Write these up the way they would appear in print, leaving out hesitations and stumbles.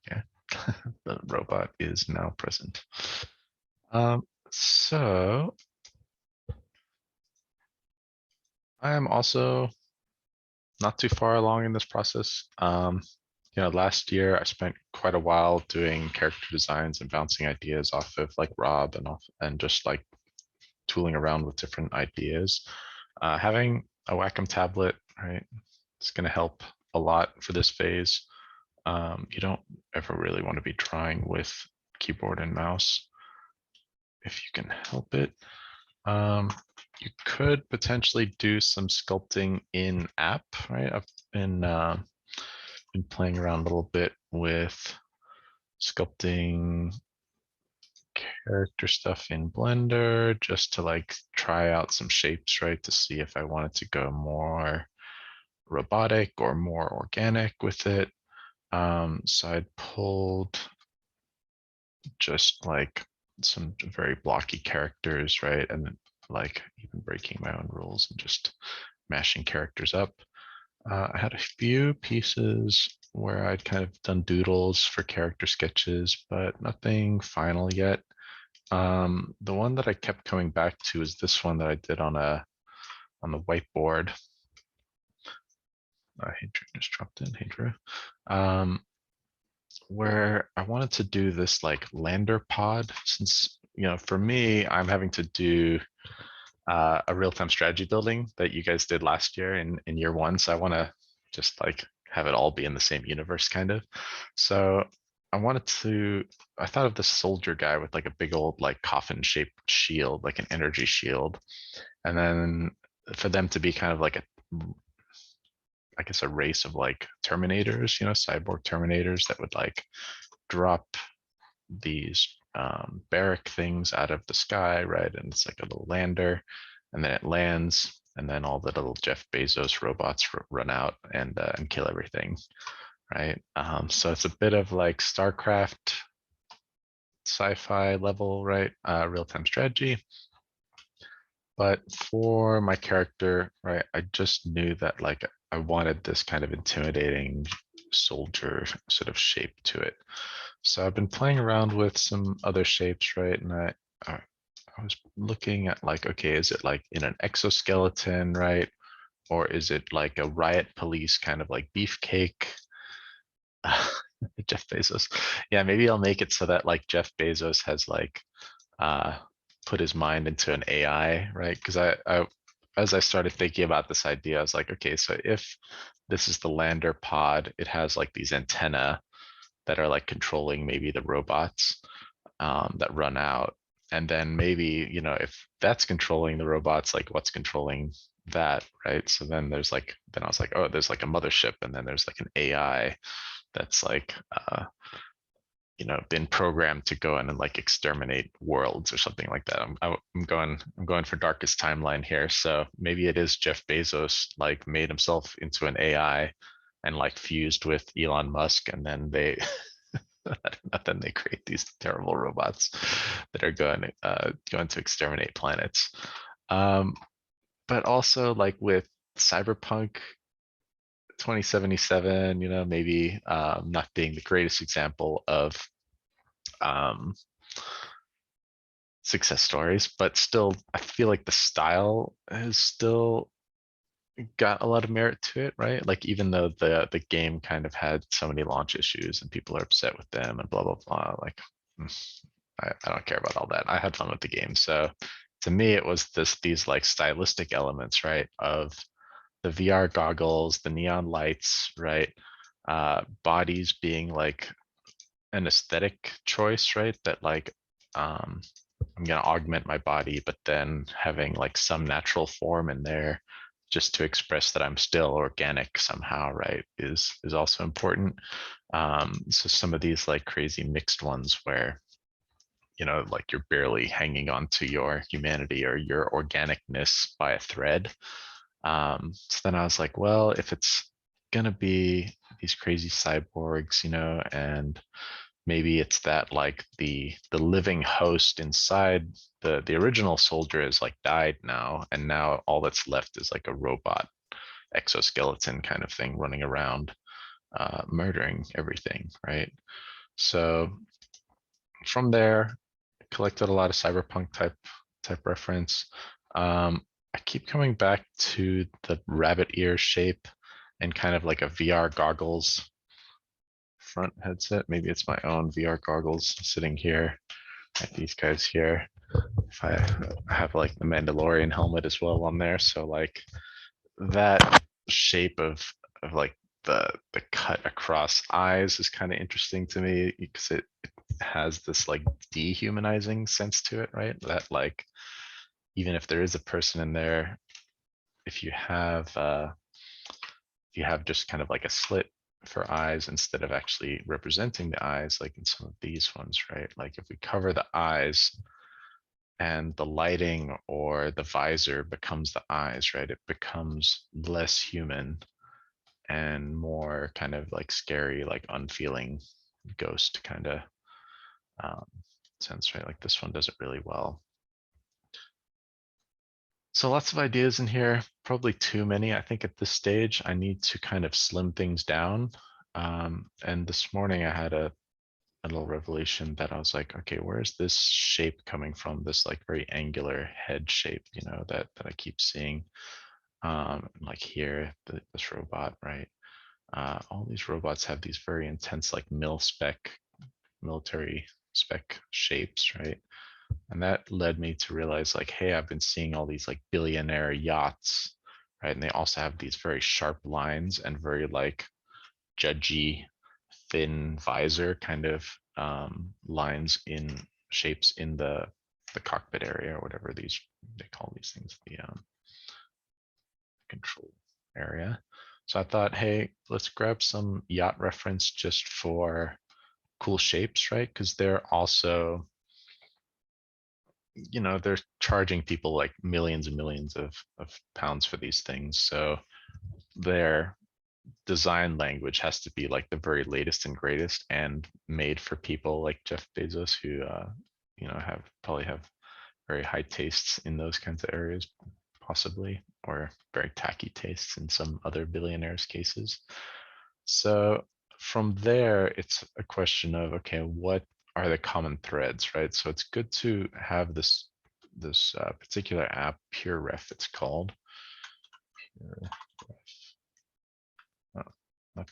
Okay, the robot is now present. So I am also not too far along in this process. Last year I spent quite a while doing character designs and bouncing ideas off of like Rob and just like tooling around with different ideas. Having a Wacom tablet, right, it's going to help a lot for this phase. You don't ever really want to be drawing with keyboard and mouse if you can help it. You could potentially do some sculpting in app, right? I've been playing around a little bit with sculpting character stuff in Blender just to like try out some shapes, right? To see if I wanted to go more robotic or more organic with it. So I pulled just like some very blocky characters, right? And then like even breaking my own rules and just mashing characters up. I had a few pieces where I'd kind of done doodles for character sketches, but nothing final yet. The one that I kept coming back to is this one that I did on the whiteboard. Hadra just dropped in, Hadra. Where I wanted to do this like lander pod, since for me, I'm having to do a real-time strategy building that you guys did last year in year one. So I want to just like have it all be in the same universe kind of. So I thought of this soldier guy with like a big old like coffin shaped shield, like an energy shield. And then for them to be kind of like I guess a race of like Terminators, cyborg Terminators that would like drop these barrack things out of the sky, right? And it's like a little lander, and then it lands, and then all the little Jeff Bezos robots run out and kill everything, right? So it's a bit of like StarCraft sci-fi level, right? Real-time strategy. But for my character, right, I just knew that like I wanted this kind of intimidating soldier sort of shape to it. So I've been playing around with some other shapes, right? And I was looking at like, okay, is it like in an exoskeleton, right? Or is it like a riot police kind of like beefcake? Jeff Bezos. Yeah, maybe I'll make it so that like Jeff Bezos has like uh put his mind into an AI, right? Because I as I started thinking about this idea, I was like, okay, so if this is the lander pod, it has like these antenna that are like controlling maybe the robots that run out. And then maybe, if that's controlling the robots, like what's controlling that, right? So then then I was like, oh, there's like a mothership, and then there's like an AI that's like, been programmed to go in and like exterminate worlds or something like that. I'm going for darkest timeline here. So maybe it is Jeff Bezos like made himself into an AI and like fused with Elon Musk, and then they then they create these terrible robots that are going to exterminate planets. Um, but also like with Cyberpunk 2077, maybe not being the greatest example of um, success stories, but still, I feel like the style has still got a lot of merit to it, right? Like even though the game kind of had so many launch issues and people are upset with them and blah blah blah, like I don't care about all that. I had fun with the game. So to me, it was these like stylistic elements, right? Of the VR goggles, the neon lights, right? Bodies being like an aesthetic choice, right? That like I'm gonna augment my body, but then having like some natural form in there just to express that I'm still organic somehow, right? Is also important. So some of these like crazy mixed ones where like you're barely hanging on to your humanity or your organicness by a thread. So then I was like, well, if it's gonna be these crazy cyborgs, and maybe it's that like the living host inside the original soldier is like died now, and now all that's left is like a robot, exoskeleton kind of thing running around, murdering everything, right? So from there, collected a lot of cyberpunk type reference. I keep coming back to the rabbit ear shape and kind of like a VR goggles front headset. Maybe it's my own VR goggles sitting here, like these guys here. If I have like the Mandalorian helmet as well on there, so like that shape of like the cut across eyes is kind of interesting to me because it has this like dehumanizing sense to it, right? That like even if there is a person in there, if you have just kind of like a slit for eyes instead of actually representing the eyes, like in some of these ones, right? Like if we cover the eyes and the lighting or the visor becomes the eyes, right? It becomes less human and more kind of like scary, like unfeeling ghost kind of um, sense, right? Like this one does it really well. So lots of ideas in here, probably too many. I think at this stage, I need to kind of slim things down. And this morning I had a little revelation that I was like, okay, where's this shape coming from? This like very angular head shape, you know, that I keep seeing. Like here, this robot, right? All these robots have these very intense, like military spec shapes, right? And that led me to realize like, hey, I've been seeing all these like billionaire yachts, right? And they also have these very sharp lines and very like judgy, thin visor kind of lines in shapes in the cockpit area or whatever these they call these things, the control area. So I thought, hey, let's grab some yacht reference just for cool shapes, right? Because they're also, you know, they're charging people like millions and millions of pounds for these things. So their design language has to be like the very latest and greatest and made for people like Jeff Bezos who you know probably have very high tastes in those kinds of areas possibly, or very tacky tastes in some other billionaires cases. So from there, it's a question of, okay, what are the common threads, right? So it's good to have this particular app, Pure Ref, it's called. Pure Ref. Oh, not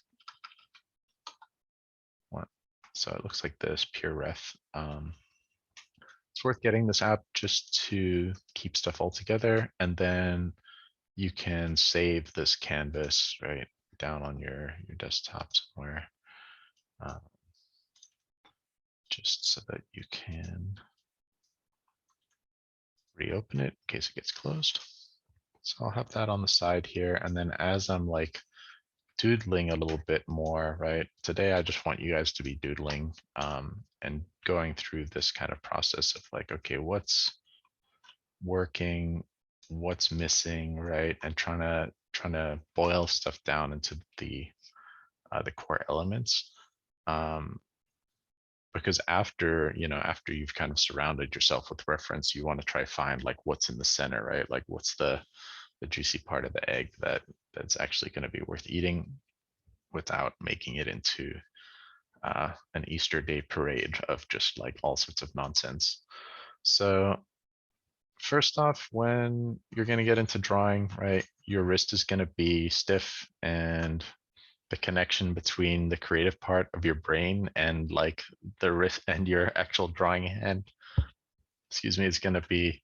what? So it looks like this, Pure Ref. It's worth getting this app just to keep stuff all together, and then you can save this canvas right down on your desktop somewhere, uh, just so that you can reopen it in case it gets closed. So I'll have that on the side here. And then as I'm like doodling a little bit more, right? Today, I just want you guys to be doodling and going through this kind of process of like, okay, what's working, what's missing, right? And trying to boil stuff down into the core elements. Because after, you know, after you've kind of surrounded yourself with reference, you want to try find like what's in the center, right? Like what's the juicy part of the egg that's actually going to be worth eating without making it into an Easter day parade of just like all sorts of nonsense. So first off, when you're going to get into drawing, right, your wrist is going to be stiff, and the connection between the creative part of your brain and like the wrist and your actual drawing hand, excuse me, is going to be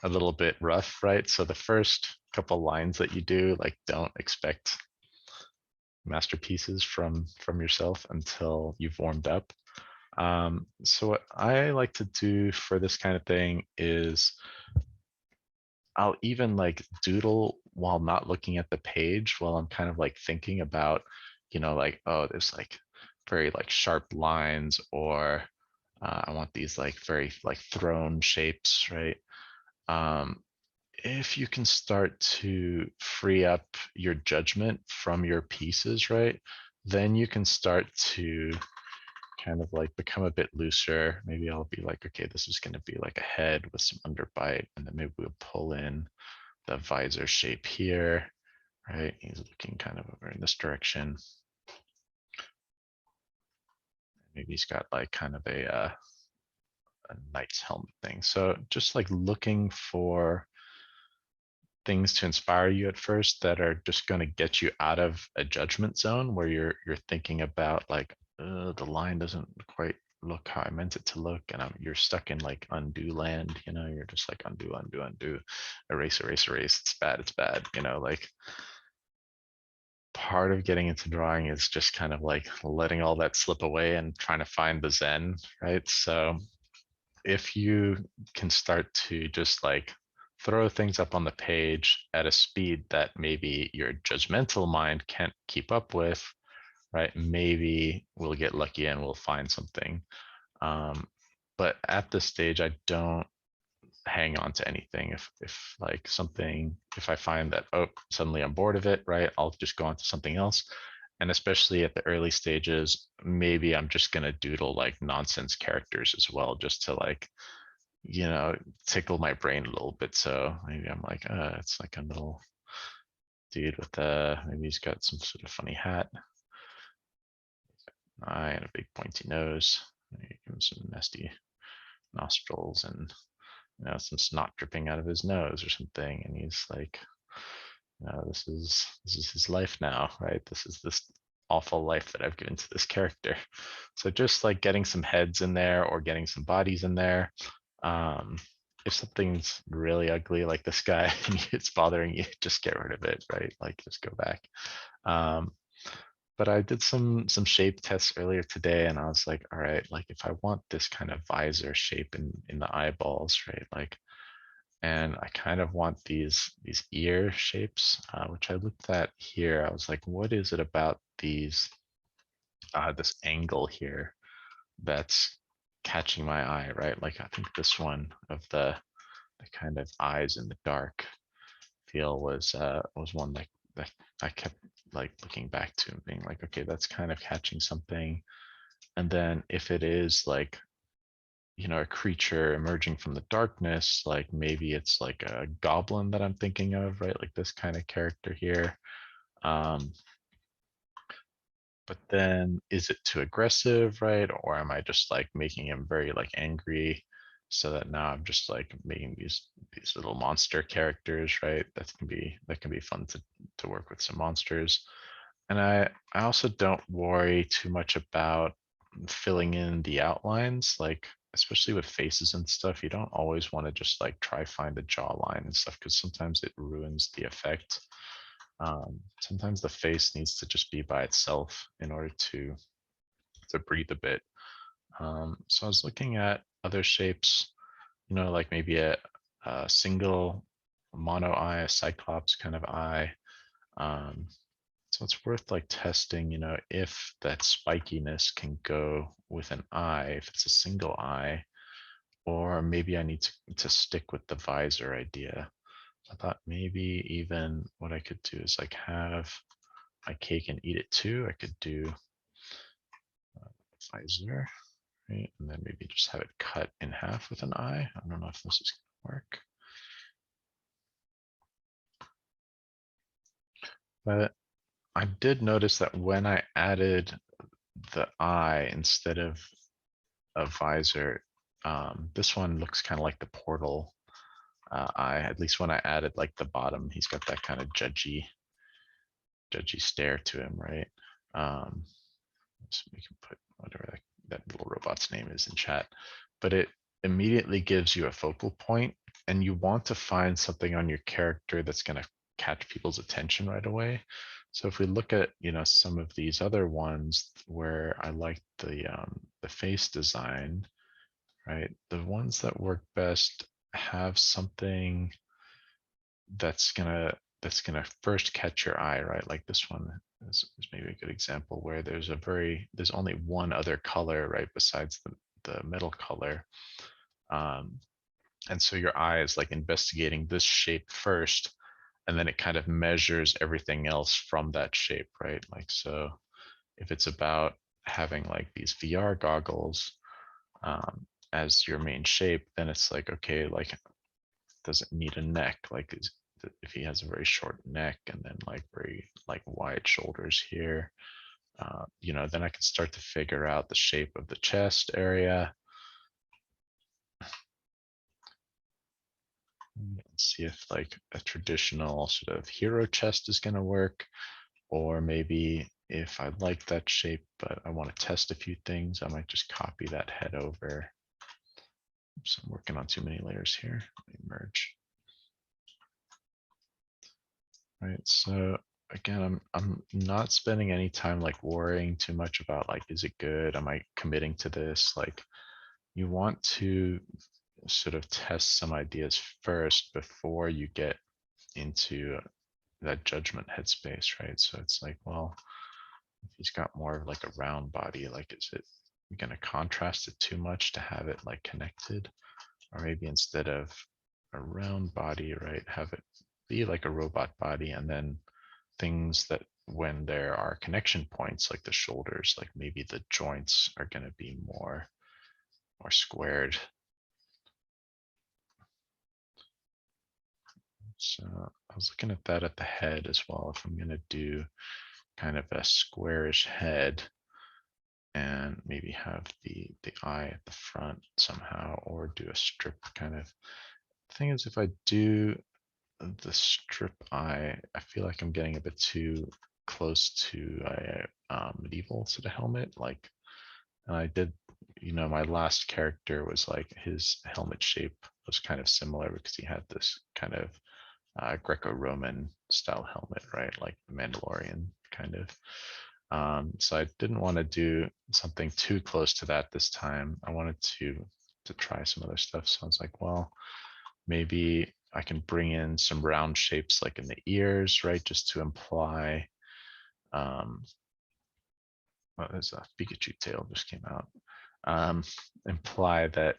a little bit rough, right? So the first couple lines that you do, like, don't expect masterpieces from yourself until you've warmed up. So what I like to do for this kind of thing is I'll even like doodle while not looking at the page, while I'm kind of like thinking about, you know, like, oh, there's like very like sharp lines, or I want these like very like throne shapes, right? Um, if you can start to free up your judgment from your pieces, right, then you can start to kind of like become a bit looser. Maybe I'll be like, okay, this is going to be like a head with some underbite, and then maybe we'll pull in the visor shape here, right? He's looking kind of over in this direction. Maybe he's got like kind of a knight's helmet thing. So just like looking for things to inspire you at first that are just going to get you out of a judgment zone where you're thinking about like the line doesn't quite look how I meant it to look, and you're stuck in like undo land. You're just like undo, undo, undo, erase, erase, erase. It's bad. Like part of getting into drawing is just kind of like letting all that slip away and trying to find the zen, right? So if you can start to just like throw things up on the page at a speed that maybe your judgmental mind can't keep up with, right? Maybe we'll get lucky and we'll find something. But at this stage, I don't hang on to anything. If like something, if I find that, oh, suddenly I'm bored of it, right? I'll just go on to something else. And especially at the early stages, maybe I'm just gonna doodle like nonsense characters as well, just to like, tickle my brain a little bit. So maybe I'm like, it's like a little dude with maybe he's got some sort of funny hat, eye, and a big pointy nose. Maybe give him some nasty nostrils and some snot dripping out of his nose or something. And he's like, this is his life now, right? This is this awful life that I've given to this character. So just like getting some heads in there or getting some bodies in there. Um, if something's really ugly like this guy and it's bothering you, just get rid of it, right? Like just go back. Um, but I did some shape tests earlier today, and I was like, all right, like if I want this kind of visor shape in the eyeballs, right? Like, and I kind of want these ear shapes, which I looked at here. I was like, what is it about this angle here that's catching my eye, right? Like I think this one of the kind of eyes in the dark feel was one that I kept like looking back to and being like, okay, that's kind of catching something. And then if it is like, a creature emerging from the darkness, like maybe it's like a goblin that I'm thinking of, right? Like this kind of character here. Um, but then is it too aggressive, right? Or am I just like making him very like angry, so that now I'm just like making these little monster characters, right? That can be fun to work with some monsters. And I also don't worry too much about filling in the outlines, like especially with faces and stuff. You don't always want to just like try find a jawline and stuff, because sometimes it ruins the effect. Sometimes the face needs to just be by itself in order to breathe a bit. So I was looking at other shapes, like maybe a single mono eye, a cyclops kind of eye. Um, so it's worth like testing, if that spikiness can go with an eye, if it's a single eye, or maybe I need to stick with the visor idea. I thought maybe even what I could do is like have my cake and eat it too. I could do visor, right? And then maybe just have it cut in half with an eye. I don't know if this is gonna work. But I did notice that when I added the eye instead of a visor, this one looks kind of like the portal eye. At least when I added like the bottom, he's got that kind of judgy stare to him, right? So we can put whatever that little robot's name is in chat, but it immediately gives you a focal point, and you want to find something on your character that's going to catch people's attention right away. So if we look at some of these other ones where I like the face design, right? The ones that work best have something that's gonna first catch your eye, right? Like this one is maybe a good example where there's only one other color, right, besides the middle color. And so your eye is like investigating this shape first, and then it kind of measures everything else from that shape, right? Like, so if it's about having like these VR goggles as your main shape, then it's like, okay, like does it need a neck? Like if he has a very short neck and then like very like wide shoulders here, then I can start to figure out the shape of the chest area. And see if like a traditional sort of hero chest is going to work, or maybe if I like that shape, but I want to test a few things, I might just copy that head over. So I'm working on too many layers here. Let me merge. Right. So again, I'm not spending any time like worrying too much about like, is it good? Am I committing to this? Like, you want to sort of test some ideas first before you get into that judgment headspace, right? So it's like, well, if he's got more of like a round body, like, is it going to contrast it too much to have it like connected? Or maybe instead of a round body, right, have it be like a robot body, and then things that when there are connection points like the shoulders, like maybe the joints are going to be more squared. So I was looking at that at the head as well. If I'm going to do kind of a squarish head and maybe have the eye at the front somehow, or do a strip kind of thing, is if I do the strip eye, I feel like I'm getting a bit too close to a medieval sort of helmet. Like, and I did, my last character was like his helmet shape was kind of similar because he had this kind of Greco-Roman style helmet, right? Like the Mandalorian kind of. So I didn't want to do something too close to that this time. I wanted to try some other stuff. So I was like, well, maybe I can bring in some round shapes like in the ears, right? Just to imply, well, there's a Pikachu tail just came out. Imply that,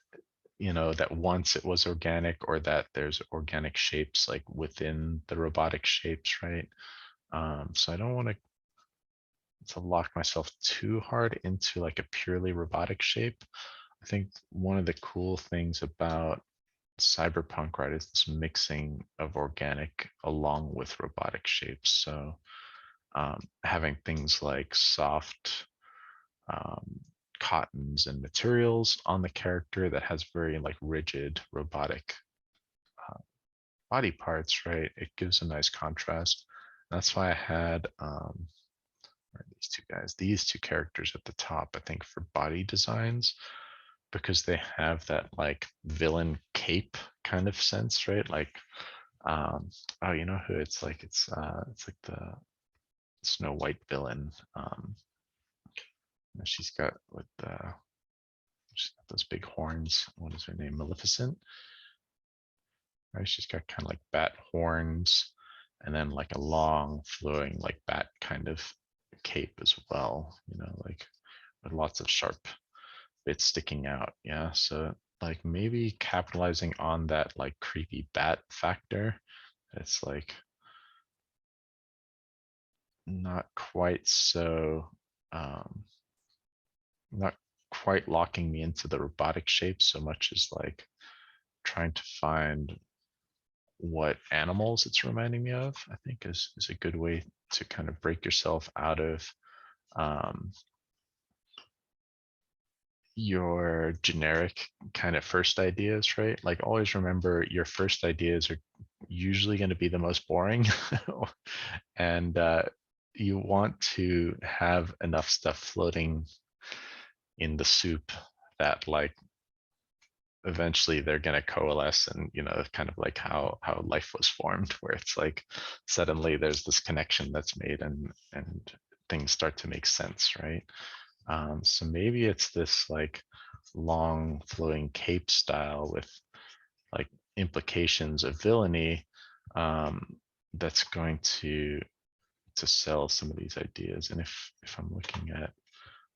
that once it was organic, or that there's organic shapes like within the robotic shapes, right? So I don't want to lock myself too hard into like a purely robotic shape. I think one of the cool things about cyberpunk, right, is this mixing of organic along with robotic shapes. So having things like soft cottons and materials on the character that has very like rigid robotic body parts, right? It gives a nice contrast. That's why I had these two characters at the top, I think, for body designs, because they have that like villain cape kind of sense, right? Like, oh, you know who it's like? It's like the Snow White villain. She's got she's got those big horns. What is her name? Maleficent. Right? She's got kind of like bat horns, and then like a long flowing like bat kind of cape as well. Like with lots of sharp bits sticking out. Yeah. So like maybe capitalizing on that like creepy bat factor. It's like not quite so not quite locking me into the robotic shape so much as like trying to find what animals it's reminding me of, I think is a good way to kind of break yourself out of um, your generic kind of first ideas, right? Like, always remember your first ideas are usually going to be the most boring. And you want to have enough stuff floating in the soup that like eventually they're going to coalesce, and kind of like how life was formed, where it's like suddenly there's this connection that's made, and things start to make sense, right? So maybe it's this like long flowing cape style with like implications of villainy, um, that's going to sell some of these ideas. And if I'm looking at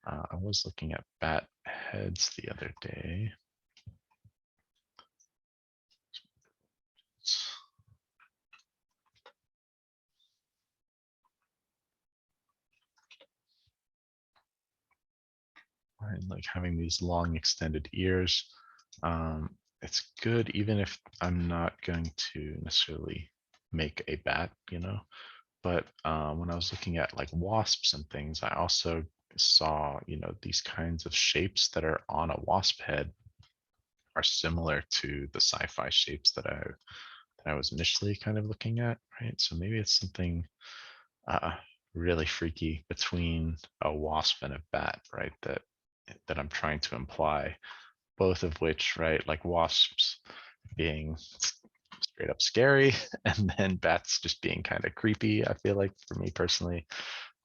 I was looking at bat heads the other day. Right, like having these long extended ears. It's good even if I'm not going to necessarily make a bat, but when I was looking at like wasps and things, I also saw, these kinds of shapes that are on a wasp head are similar to the sci-fi shapes that I was initially kind of looking at, right? So maybe it's something uh, really freaky between a wasp and a bat, right? That I'm trying to imply, both of which, right, like wasps being straight up scary, and then bats just being kind of creepy. I feel like for me personally,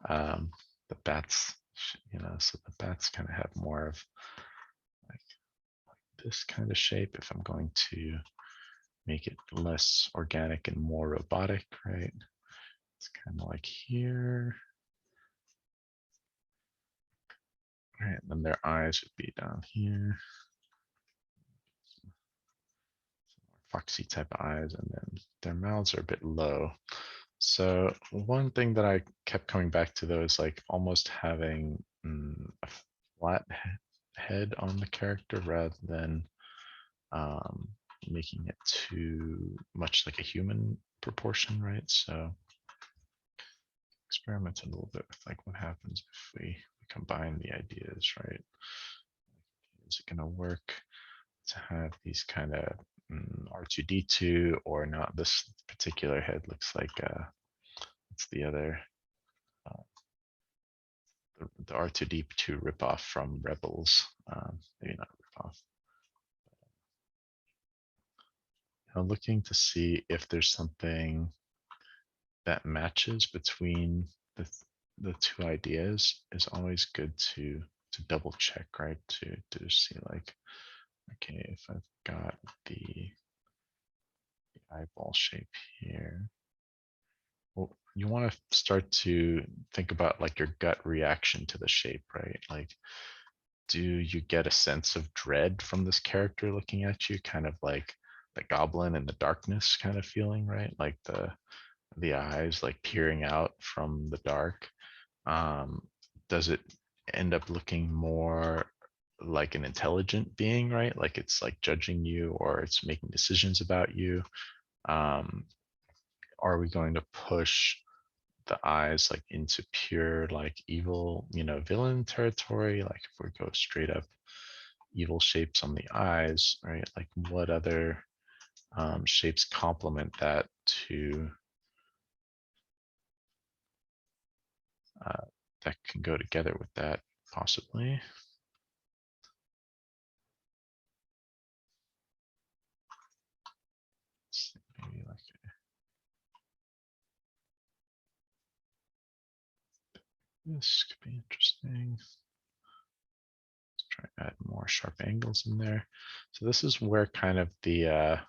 the bats, so the bats kind of have more of like this kind of shape. If I'm going to make it less organic and more robotic, right? It's kind of like here. Right, and then their eyes would be down here. Foxy type of eyes, and then their mouths are a bit low. So one thing that I kept coming back to though is like almost having a flat head on the character rather than um, making it too much like a human proportion, right? So experiment a little bit with like what happens if we combine the ideas, right? Is it going to work to have these kind of R2D2 or not? This particular head looks like it's the other the R2D2 ripoff from Rebels. Maybe not ripoff. I'm looking to see if there's something that matches between the two ideas. Is always good to double check, right? To see like, okay, if I've got the eyeball shape here. Well, you want to start to think about like your gut reaction to the shape, right? Like, do you get a sense of dread from this character looking at you, kind of like the goblin in the darkness kind of feeling, right? Like the eyes like peering out from the dark. Um, does it end up looking more like an intelligent being, right? Like it's like judging you or it's making decisions about you. Um, are we going to push the eyes like into pure like evil, villain territory? Like if we go straight up evil shapes on the eyes, right? Like what other shapes complement that to uh, that can go together with that possibly? Maybe like this could be interesting. Try to add more sharp angles in there. So this is where kind of the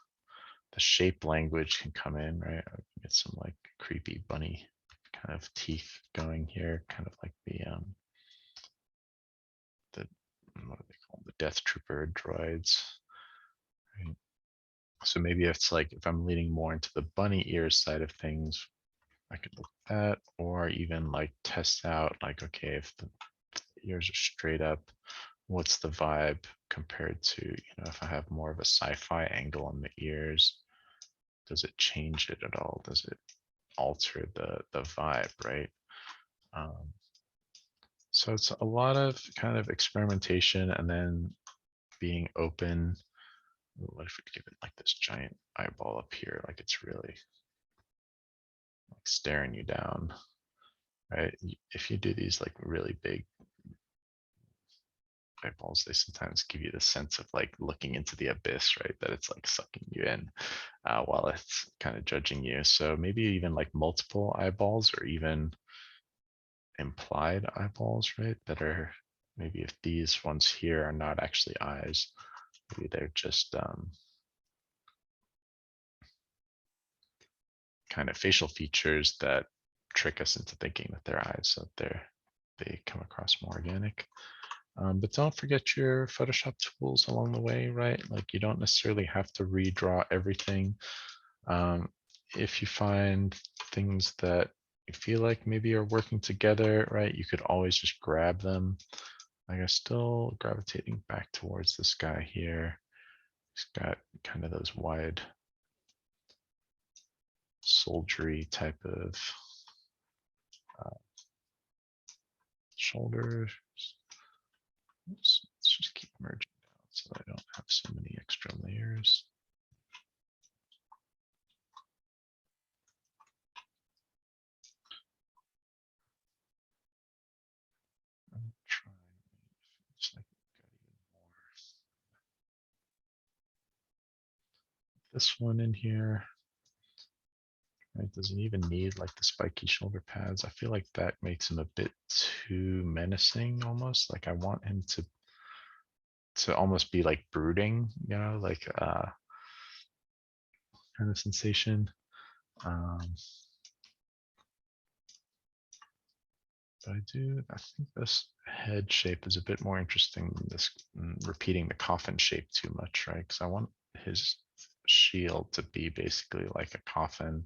shape language can come in, right? I can get some like creepy bunny kind of teeth going here, kind of like the what do they call them? The Death Trooper droids. Right? So maybe it's like if I'm leaning more into the bunny ears side of things, I could look at that, or even like test out like, okay, if the ears are straight up, what's the vibe compared to, if I have more of a sci-fi angle on the ears, does it change it at all? Does it alter the vibe, right? Um, so it's a lot of kind of experimentation and then being open. What if we give it like this giant eyeball up here, like it's really like staring you down, right? If you do these like really big eyeballs, they sometimes give you the sense of like looking into the abyss, right? That it's like sucking you in while it's kind of judging you. So maybe even like multiple eyeballs or even implied eyeballs, right? That are maybe if these ones here are not actually eyes, maybe they're just kind of facial features that trick us into thinking that they're eyes, so they come across more organic. But don't forget your Photoshop tools along the way, right? Like you don't necessarily have to redraw everything. Um, if you find things that you feel like maybe are working together, right, you could always just grab them. Like I'm still gravitating back towards this guy here. He's got kind of those wide soldiery type of shoulders. Let's just keep merging down so I don't have so many extra layers. I'm trying just like got even more. This one in here. Right, does he even need like the spiky shoulder pads? I feel like that makes him a bit too menacing almost. Like I want him to almost be like brooding, you know, like kind of sensation. But I think this head shape is a bit more interesting than this repeating the coffin shape too much, right? Because I want his shield to be basically like a coffin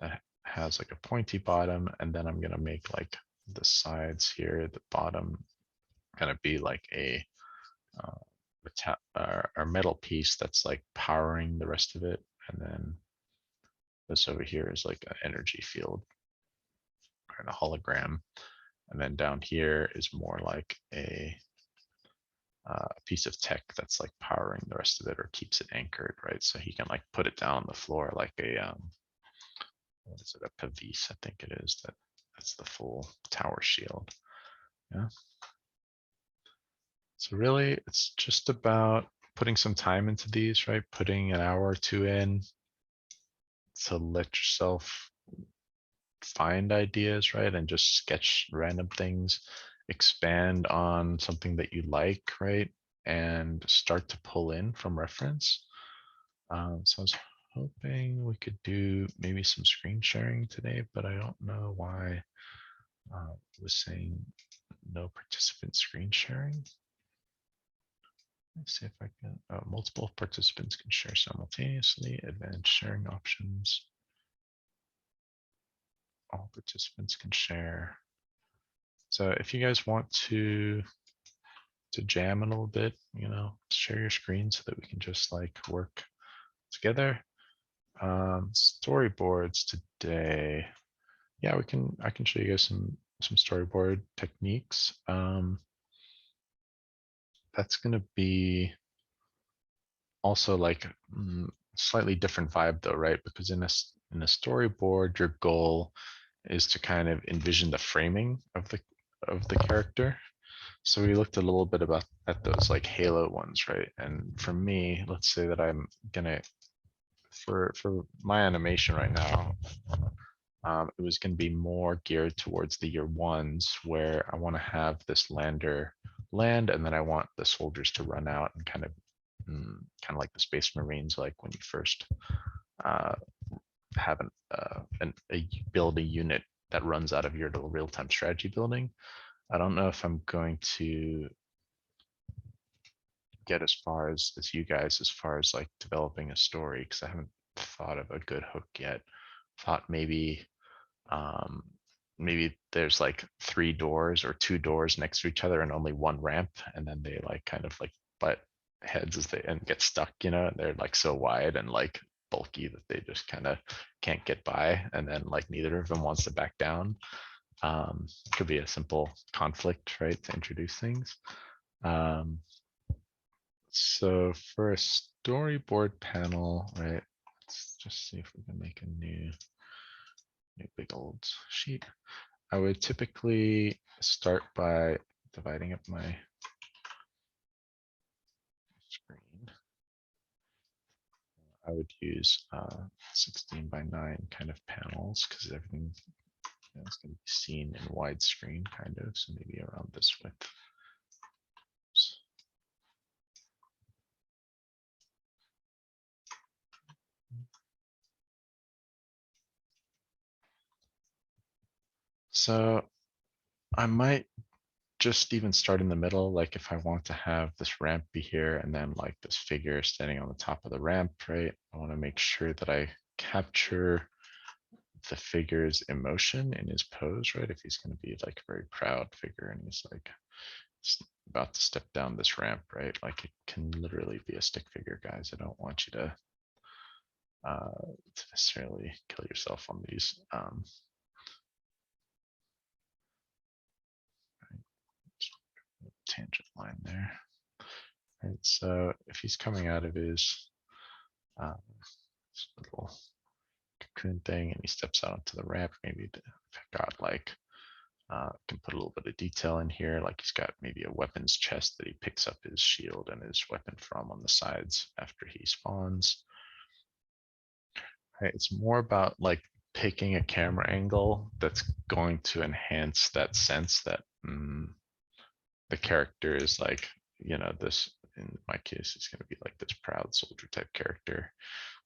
that has like a pointy bottom, and then I'm gonna make like the sides here, the bottom, gonna be like a or metal piece that's like powering the rest of it, and then this over here is like an energy field and a hologram, and then down here is more like a piece of tech that's like powering the rest of it or keeps it anchored, right? So he can like put it down on the floor like a what is it, a pavise, I think it is. That's the full tower shield. Yeah. So really, it's just about putting some time into these, right? Putting an hour or two in to let yourself find ideas, right? And just sketch random things, expand on something that you like, right? And start to pull in from reference. So I was hoping we could do maybe some screen sharing today, but I don't know why it was saying no participant screen sharing. Let's see if I can, multiple participants can share simultaneously, advanced sharing options. All participants can share. So if you guys want to jam a little bit, you know, share your screen so that we can just like work together. Storyboards today. Yeah, I can show you guys some storyboard techniques. That's gonna be also like slightly different vibe though, right? Because in a storyboard, your goal is to kind of envision the framing of the character. So we looked a little bit about at those like Halo ones, right? And for me, let's say that I'm gonna for my animation right now, it was going to be more geared towards the year ones where I want to have this lander land, and then I want the soldiers to run out and kind of like the Space Marines, like when you first uh, have build a unit that runs out of your little real-time strategy building. I don't know if I'm going to get as far as you guys as far as like developing a story, because I haven't thought of a good hook yet. Thought um, maybe there's like 3 doors or 2 doors next to each other and only one ramp, and then they like kind of like butt heads as they and get stuck, you know, and they're like so wide and like bulky that they just kind of can't get by, and then like neither of them wants to back down. Could be a simple conflict, right, to introduce things. So for a storyboard panel, right, let's just see if we can make a new big old sheet. I would typically start by dividing up my screen. I would use 16 by 9 kind of panels because everything is going to be seen in widescreen kind of, so maybe around this width. So I might just even start in the middle, like if I want to have this ramp be here and then like this figure standing on the top of the ramp, right? I want to make sure that I capture the figure's emotion in his pose, right? If he's going to be like a very proud figure and he's like about to step down this ramp, right? Like it can literally be a stick figure, guys. I don't want you to to necessarily kill yourself on these. Tangent line there. Right, so if he's coming out of his little cocoon thing and he steps out onto the ramp, maybe I've got like can put a little bit of detail in here, like he's got maybe a weapons chest that he picks up his shield and his weapon from on the sides after he spawns. Right, it's more about like picking a camera angle that's going to enhance that sense that the character is like, this, in my case, it's going to be like this proud soldier type character.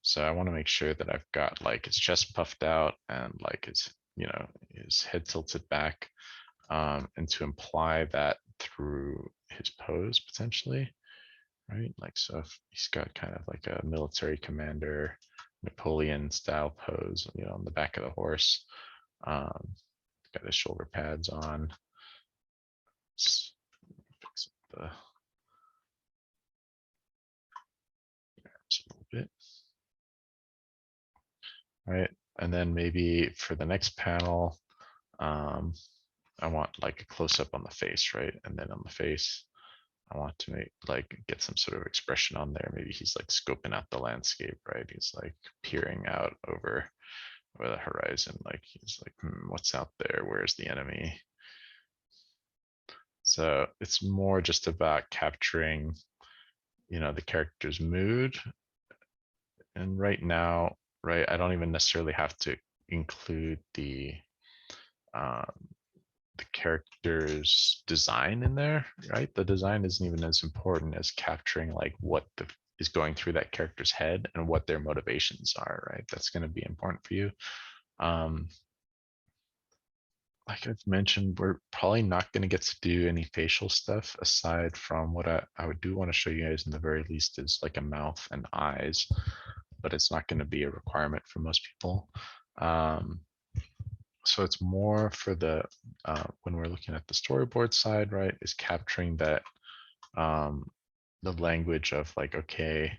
So I want to make sure that I've got like his chest puffed out and like his head tilted back, and to imply that through his pose potentially, right? Like, so if he's got kind of like a military commander, Napoleon style pose, on the back of the horse, got his shoulder pads on. Let's fix up the a little bit. Right, and then maybe for the next panel, I want like a close up on the face, right? And then on the face, I want to get some sort of expression on there. Maybe he's like scoping out the landscape, right? He's like peering out over the horizon, like he's like, what's out there? Where's the enemy? So it's more just about capturing, the character's mood. And right now, right, I don't even necessarily have to include um, the character's design in there, right? The design isn't even as important as capturing like what is going through that character's head and what their motivations are, right? That's going to be important for you. Like I've mentioned, we're probably not going to get to do any facial stuff aside from what I would do want to show you guys in the very least is like a mouth and eyes, but it's not going to be a requirement for most people. So it's more for the when we're looking at the storyboard side, right, is capturing that the language of like, okay,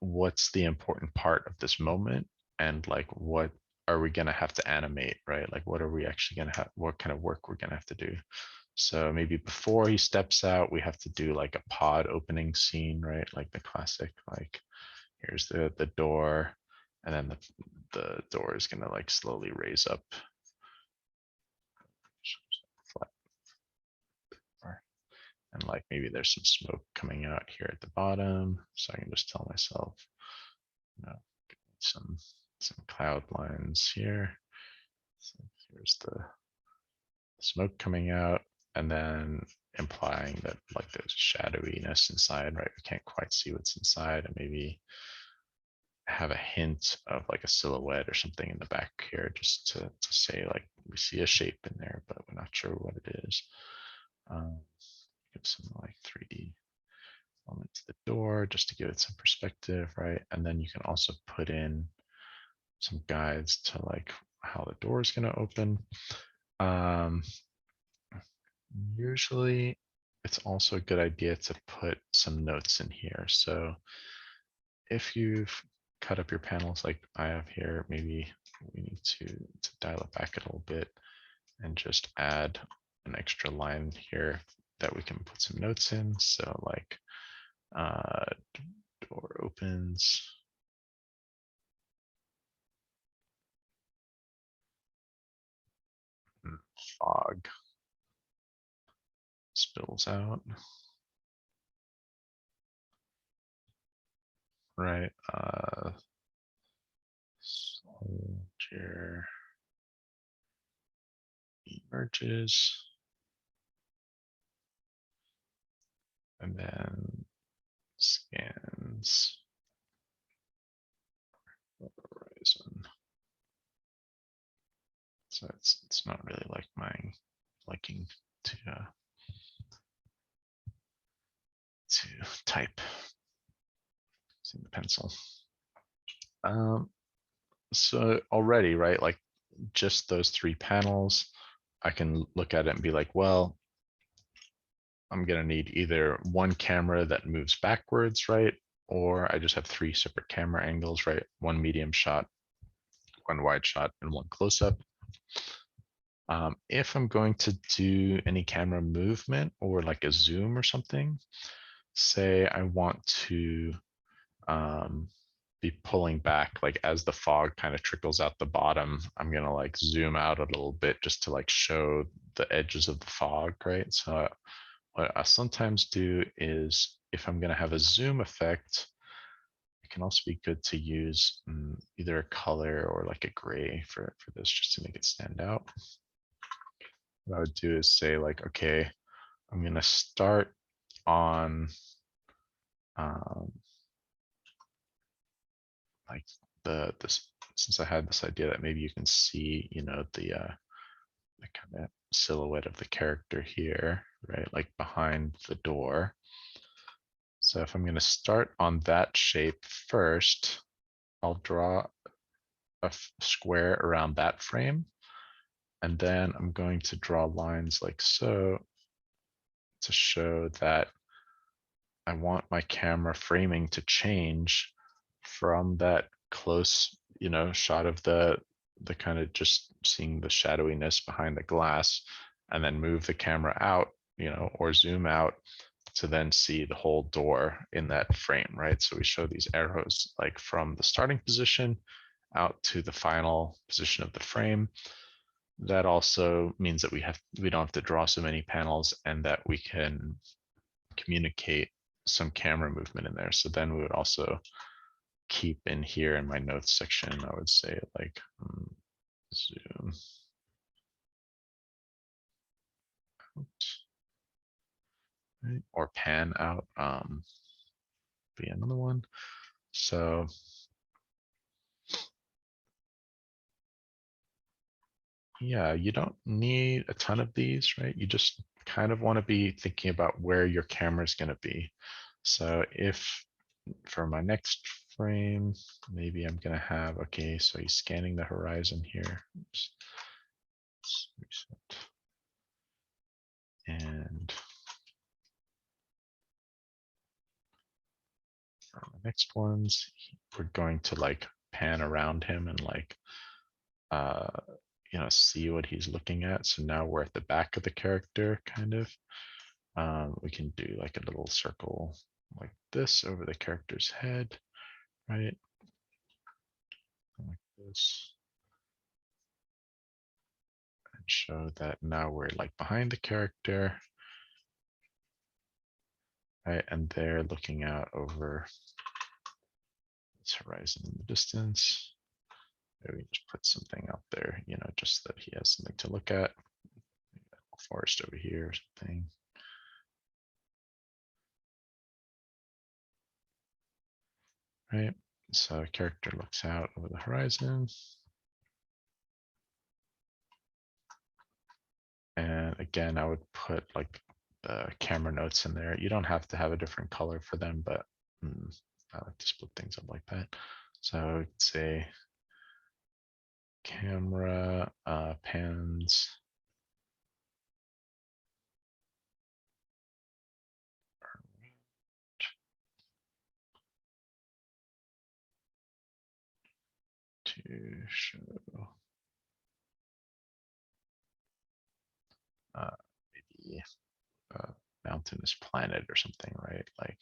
what's the important part of this moment, and like what are we going to have to animate, right? Like what are we actually going to have, what kind of work we're going to have to do. So maybe before he steps out, we have to do like a pod opening scene, right? Like the classic, like here's the door, and then the door is going to like slowly raise up. And like maybe there's some smoke coming out here at the bottom, so I can just tell myself, some cloud lines here. So here's the smoke coming out, and then implying that like there's shadowiness inside, right? We can't quite see what's inside, and maybe have a hint of like a silhouette or something in the back here, just to say like we see a shape in there, but we're not sure what it is. Give some like 3D element to the door just to give it some perspective, right? And then you can also put in some guides to like how the door is going to open. Usually it's also a good idea to put some notes in here. So if you've cut up your panels like I have here, maybe we need to dial it back a little bit and just add an extra line here that we can put some notes in. So like door opens. Fog spills out. Right. Soldier emerges. And then scans the horizon. So it's not really like my liking to type using the pencil. So already, right, like just those 3 panels, I can look at it and be like, well, I'm going to need either one camera that moves backwards, right? or I just have 3 separate camera angles, right? One medium shot, one wide shot, and one close up. If I'm going to do any camera movement or like a zoom or something, say I want to be pulling back, like as the fog kind of trickles out the bottom, I'm gonna like zoom out a little bit just to like show the edges of the fog, right? So what I sometimes do is if I'm gonna have a zoom effect, it can also be good to use either a color or like a gray for this just to make it stand out. What I would do is say like, okay, I'm gonna start on like this, since I had this idea that maybe you can see, you know, the kind of silhouette of the character here, right? Like behind the door. So if I'm going to start on that shape first, I'll draw a square around that frame. And then I'm going to draw lines like so to show that I want my camera framing to change from that close, you know, shot of the kind of just seeing the shadowiness behind the glass, and then move the camera out, you know, or zoom out to then see the whole door in that frame, right? So we show these arrows like from the starting position out to the final position of the frame. That also means that we don't have to draw so many panels, and that we can communicate some camera movement in there. So then we would also keep in here in my notes section, I would say like zoom out, right? Or pan out, be another one. So yeah, you don't need a ton of these, right? You just kind of want to be thinking about where your camera is going to be. So if for my next frame, maybe I'm going to have, okay, so he's scanning the horizon here. Oops. Reset. And for the next ones, we're going to like pan around him and like, you know, see what he's looking at. So now we're at the back of the character, kind of. We can do like a little circle like this over the character's head, right? Like this. And show that now we're like behind the character, right? And they're looking out over this horizon in the distance. Maybe just put something out there, you know, just that he has something to look at. Forest over here or something. Right. So character looks out over the horizon. And again, I would put like the camera notes in there. You don't have to have a different color for them, but I like to split things up like that. So it's say camera pans to show maybe a mountainous planet or something, right? Like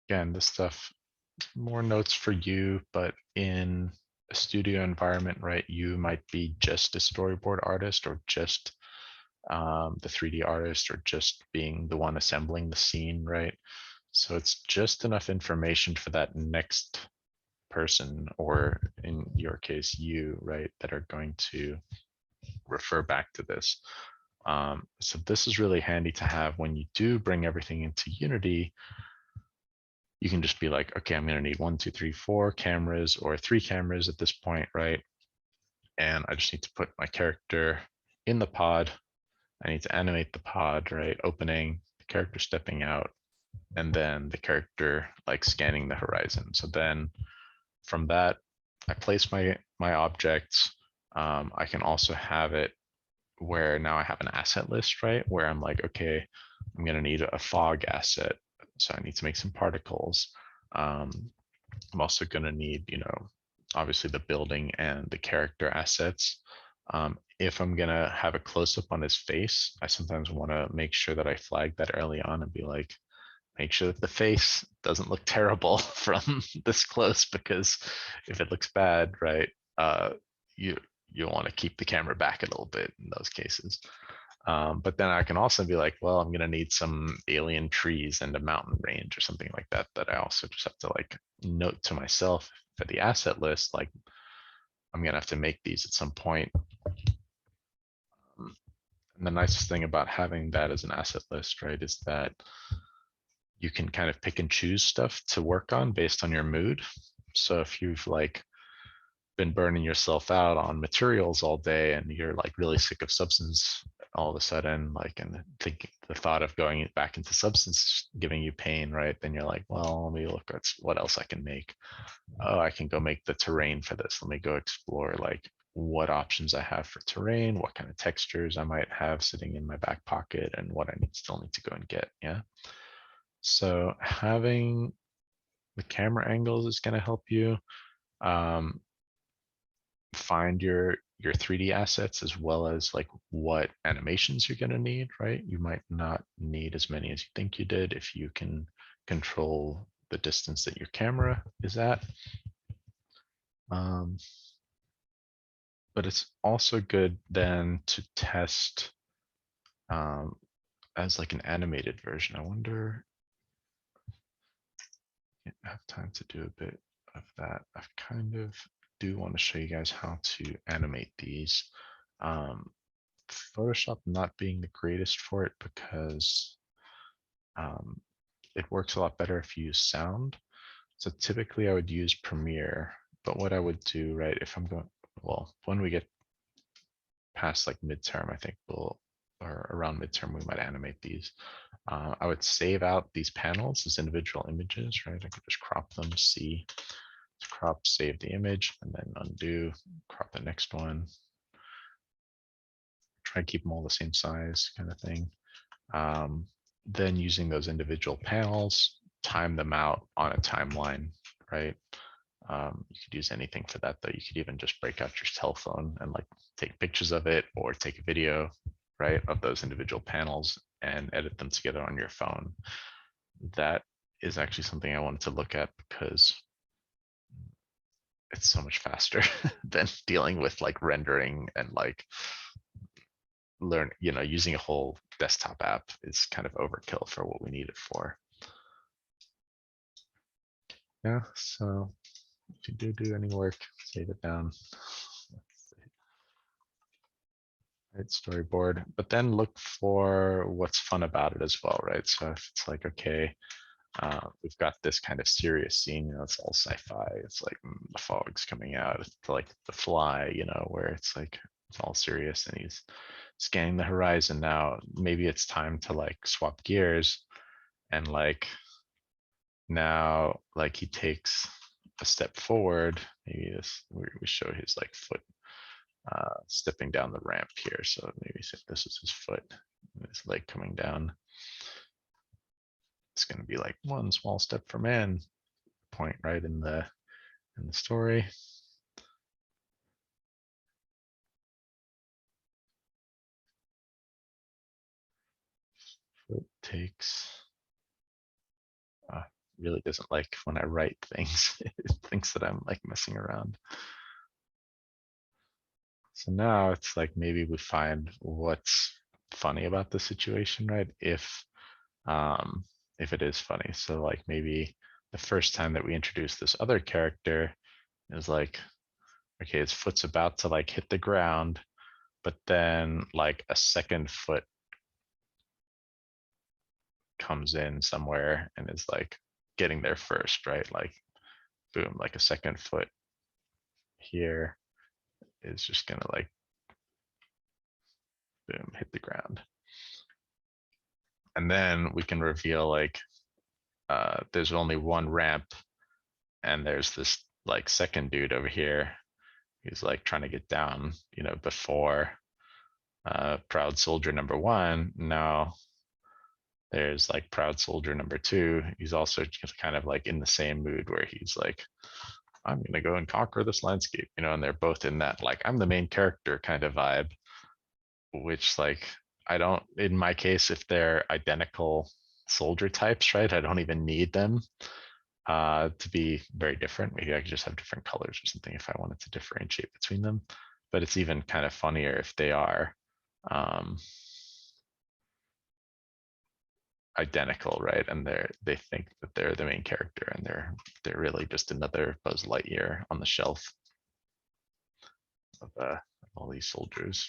again, this stuff more notes for you, but in a studio environment, right, you might be just a storyboard artist or just the 3D artist or just being the one assembling the scene, right? So it's just enough information for that next person, or in your case, you, right, that are going to refer back to this. So this is really handy to have when you do bring everything into Unity. You can just be like, okay, I'm going to need 1, 2, 3, 4 cameras or 3 cameras at this point, right? And I just need to put my character in the pod. I need to animate the pod, right? Opening, the character stepping out, and then the character like scanning the horizon. So then from that, I place my objects. I can also have it where now I have an asset list, right? Where I'm like, okay, I'm gonna need a fog asset. So I need to make some particles. Um, I'm also gonna need, obviously the building and the character assets. If I'm gonna have a close up on his face, I sometimes wanna make sure that I flag that early on and be like, make sure that the face doesn't look terrible from this close, because if it looks bad, right, you you want to keep the camera back a little bit in those cases. But then I can also be like, well, I'm gonna need some alien trees and a mountain range or something like that. That I also just have to like note to myself for the asset list, like I'm gonna have to make these at some point. And the nicest thing about having that as an asset list, right, is that you can kind of pick and choose stuff to work on based on your mood. So if you've like been burning yourself out on materials all day and you're like really sick of substance all of a sudden, like, and think the thought of going back into substance giving you pain, right? Then you're like, well, let me look at what else I can make. Oh, I can go make the terrain for this. Let me go explore like what options I have for terrain, what kind of textures I might have sitting in my back pocket, and what I still need to go and get. Yeah. So having the camera angles is going to help you um, find your 3D assets, as well as like what animations you're going to need, right? You might not need as many as you think you did if you can control the distance that your camera is at. But it's also good then to test as like an animated version. I wonder, I have time to do a bit of that. I kind of do want to show you guys how to animate these. Photoshop not being the greatest for it, because um, it works a lot better if you use sound. So typically I would use Premiere, but what I would do, right, if I'm going, well, when we get past like midterm, I think or around midterm, we might animate these. I would save out these panels as individual images, right? I could just crop them, C, crop, save the image, and then undo, crop the next one. Try to keep them all the same size kind of thing. Then using those individual panels, time them out on a timeline, right? You could use anything for that though. You could even just break out your cell phone and like take pictures of it, or take a video, right, of those individual panels and edit them together on your phone. That is actually something I wanted to look at, because it's so much faster than dealing with like rendering and like using a whole desktop app is kind of overkill for what we need it for. Yeah, so if you do any work, save it down. Right, storyboard, but then look for what's fun about it as well, right? So if it's like, okay, we've got this kind of serious scene, it's all sci-fi. It's like the fog's coming out. It's like The Fly, where it's like it's all serious and he's scanning the horizon. Now maybe it's time to like swap gears, and like now like he takes a step forward. Maybe we show his like foot stepping down the ramp here. So maybe say this is his foot, his leg coming down. It's going to be like one small step for man point, right, in the story. Foot takes really doesn't like when I write things. It thinks that I'm like messing around. So now it's like maybe we find what's funny about the situation, right? If it is funny. So like maybe the first time that we introduce this other character is like, okay, his foot's about to like hit the ground, but then like a second foot comes in somewhere and is like getting there first, right? Like boom, like a second foot here is just gonna like boom, hit the ground. And then we can reveal like there's only one ramp, and there's this like second dude over here. He's like trying to get down, before proud soldier number one. Now there's like proud soldier number two. He's also just kind of like in the same mood where he's like, I'm gonna go and conquer this landscape, you know, and they're both in that like I'm the main character kind of vibe, which like I don't, in my case, if they're identical soldier types, right, I don't even need them to be very different. Maybe I could just have different colors or something if I wanted to differentiate between them. But it's even kind of funnier if they are um, identical, right? And they think that they're the main character, and they're really just another Buzz Lightyear on the shelf of all these soldiers.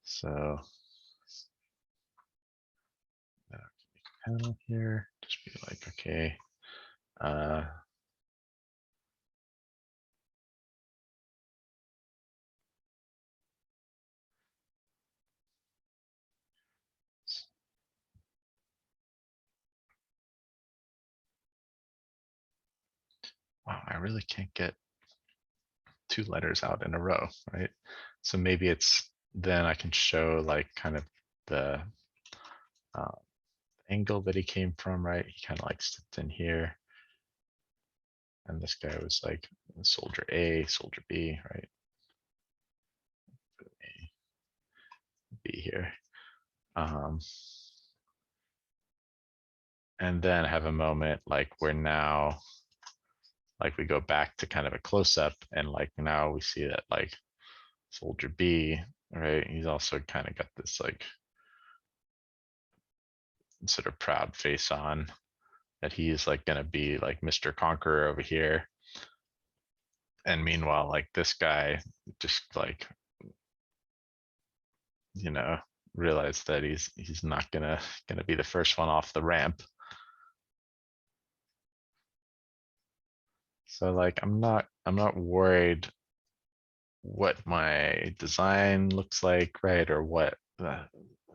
So panel here, just be like, okay, uh, wow, I really can't get two letters out in a row, right? So maybe it's then I can show like kind of the uh, angle that he came from, right? He kind of like stepped in here. And this guy was like soldier A, soldier B, right? A, B here. Um, and then have a moment like where now, like we go back to kind of a close up and like now we see that like soldier B, right? He's also kind of got this like sort of proud face on that he's like going to be like Mr. Conqueror over here. And meanwhile, like this guy just like, you know, realized that he's not gonna be the first one off the ramp. So like I'm not worried what my design looks like, right? Or what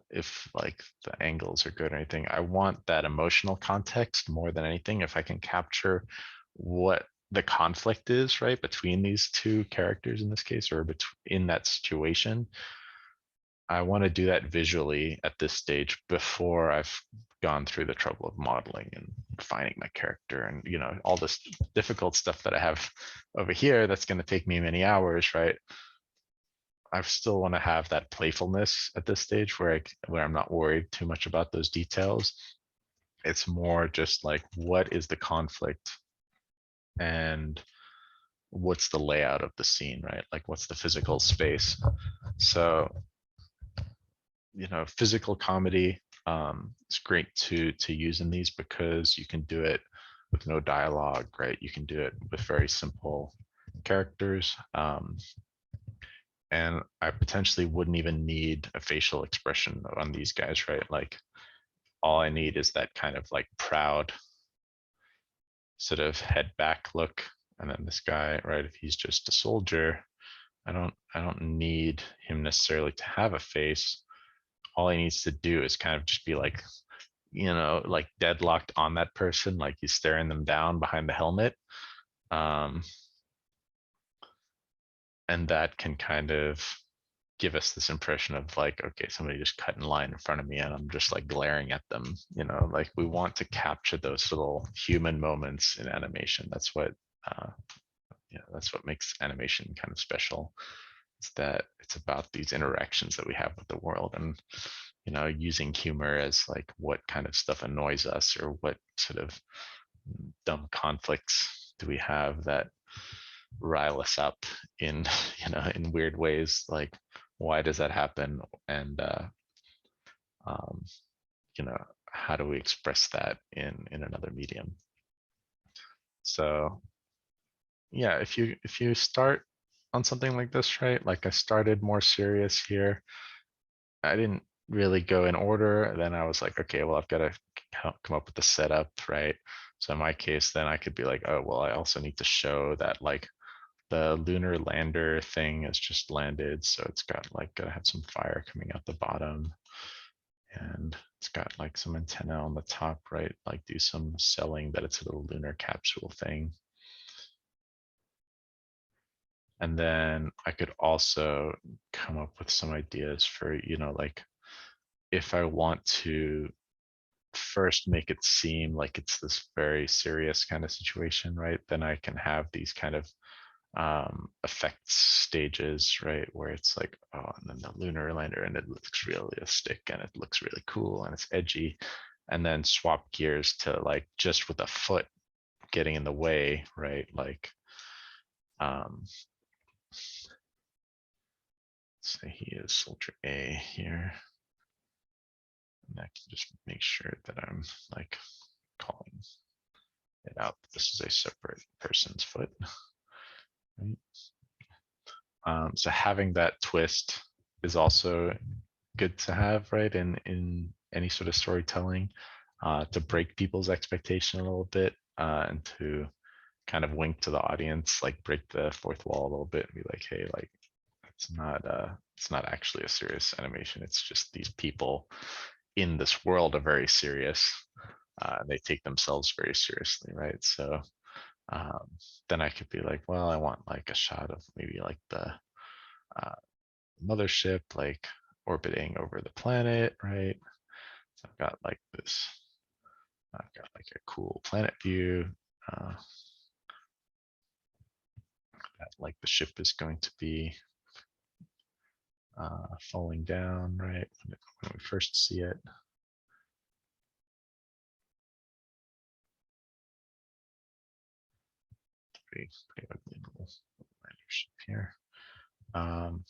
if like the angles are good or anything. I want that emotional context more than anything. If I can capture what the conflict is, right, between these two characters in this case, or in that situation, I want to do that visually at this stage before I've gone through the trouble of modeling and defining my character and all this difficult stuff that I have over here that's going to take me many hours, right? I still want to have that playfulness at this stage where I'm not worried too much about those details. It's more just like what is the conflict and what's the layout of the scene, right? Like what's the physical space. So physical comedy it's great to use in these because you can do it with no dialogue, right? You can do it with very simple characters, and I potentially wouldn't even need a facial expression on these guys, right? Like all I need is that kind of like proud sort of head back look. And then this guy, right, if he's just a soldier, I don't need him necessarily to have a face. All he needs to do is kind of just be like, like deadlocked on that person, like he's staring them down behind the helmet. Um, and that can kind of give us this impression of like, okay, somebody just cut in line in front of me and I'm just like glaring at them. Like we want to capture those little human moments in animation. Uh, that's what makes animation kind of special. It's that it's about these interactions that we have with the world, and using humor as like what kind of stuff annoys us or what sort of dumb conflicts do we have that rile us up in in weird ways, like why does that happen, and um, how do we express that in another medium. So yeah, if you start on something like this, right, like I started more serious here, I didn't really go in order. Then I was like, okay, well, I've got to come up with the setup, right? So in my case, then I could be like, oh, well, I also need to show that like the lunar lander thing has just landed. So it's got like, gotta have some fire coming out the bottom. And it's got like some antenna on the top, right? Like do some selling that it's a little lunar capsule thing. And then I could also come up with some ideas for, like if I want to first make it seem like it's this very serious kind of situation, right? Then I can have these kind of effects stages, right? Where it's like, oh, and then the lunar lander and it looks realistic and it looks really cool and it's edgy. And then swap gears to like just with a foot getting in the way, right? Like, um, let's say he is soldier A here. And I can just make sure that I'm like calling it out. This is a separate person's foot. Right? So having that twist is also good to have, right? In any sort of storytelling, to break people's expectation a little bit, and to kind of wink to the audience, like break the fourth wall a little bit and be like, hey, like it's not actually a serious animation. It's just these people in this world are very serious. They take themselves very seriously, right? So um, then I could be like, well, I want like a shot of maybe like the uh, mothership like orbiting over the planet, right? So I've got like this, I've got like a cool planet view. Uh, that like the ship is going to be falling down, right? When we first see it. Pretty ugly little lander ship here. Um,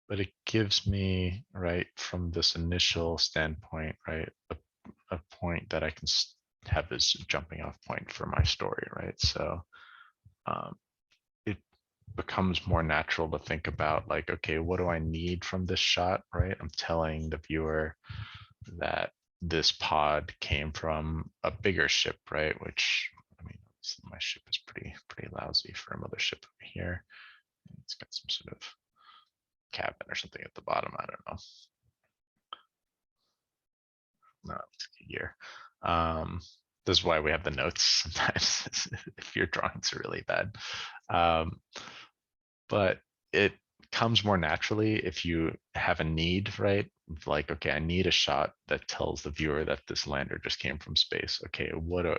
but it gives me, right, from this initial standpoint, right, a point that I can have as jumping off point for my story, right? So um, it becomes more natural to think about like, okay, what do I need from this shot, right? I'm telling the viewer that this pod came from a bigger ship, right? Which, I mean, my ship is pretty lousy for a mothership over here. It's got some sort of cabin or something at the bottom. I don't know. No, it's a year. Um, this is why we have the notes sometimes if your drawings are really bad. Um, but it comes more naturally if you have a need, right? Like, okay, I need a shot that tells the viewer that this lander just came from space. Okay,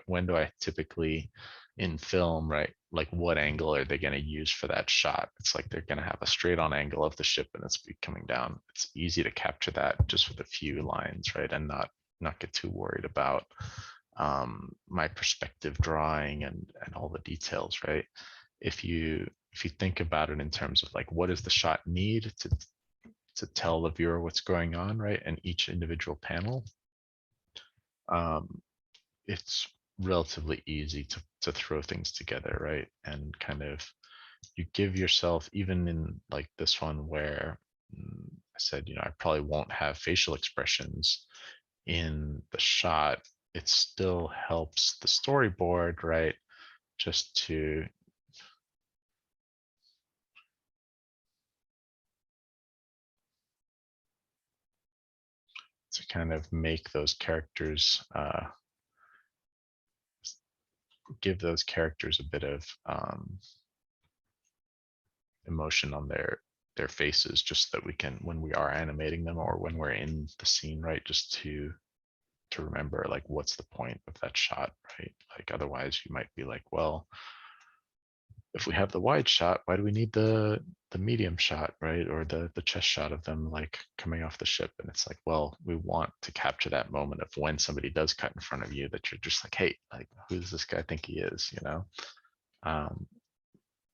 when do I typically in film, right? Like, what angle are they going to use for that shot? It's like they're going to have a straight on angle of the ship and it's coming down. It's easy to capture that just with a few lines, right? And not get too worried about my perspective drawing and all the details, right? If you think about it in terms of like what does the shot need to tell the viewer what's going on, right? And each individual panel, um, it's relatively easy to throw things together, right? And kind of you give yourself, even in like this one where I said, I probably won't have facial expressions in the shot, it still helps the storyboard, right? Just to kind of make those characters, give those characters a bit of emotion on their faces, just that we can, when we are animating them or when we're in the scene, right, just to remember like what's the point of that shot, right? Like otherwise you might be like, well, if we have the wide shot, why do we need the medium shot, right? Or the chest shot of them like coming off the ship? And it's like, well, we want to capture that moment of when somebody does cut in front of you, that you're just like, hey, like who does this guy think he is, um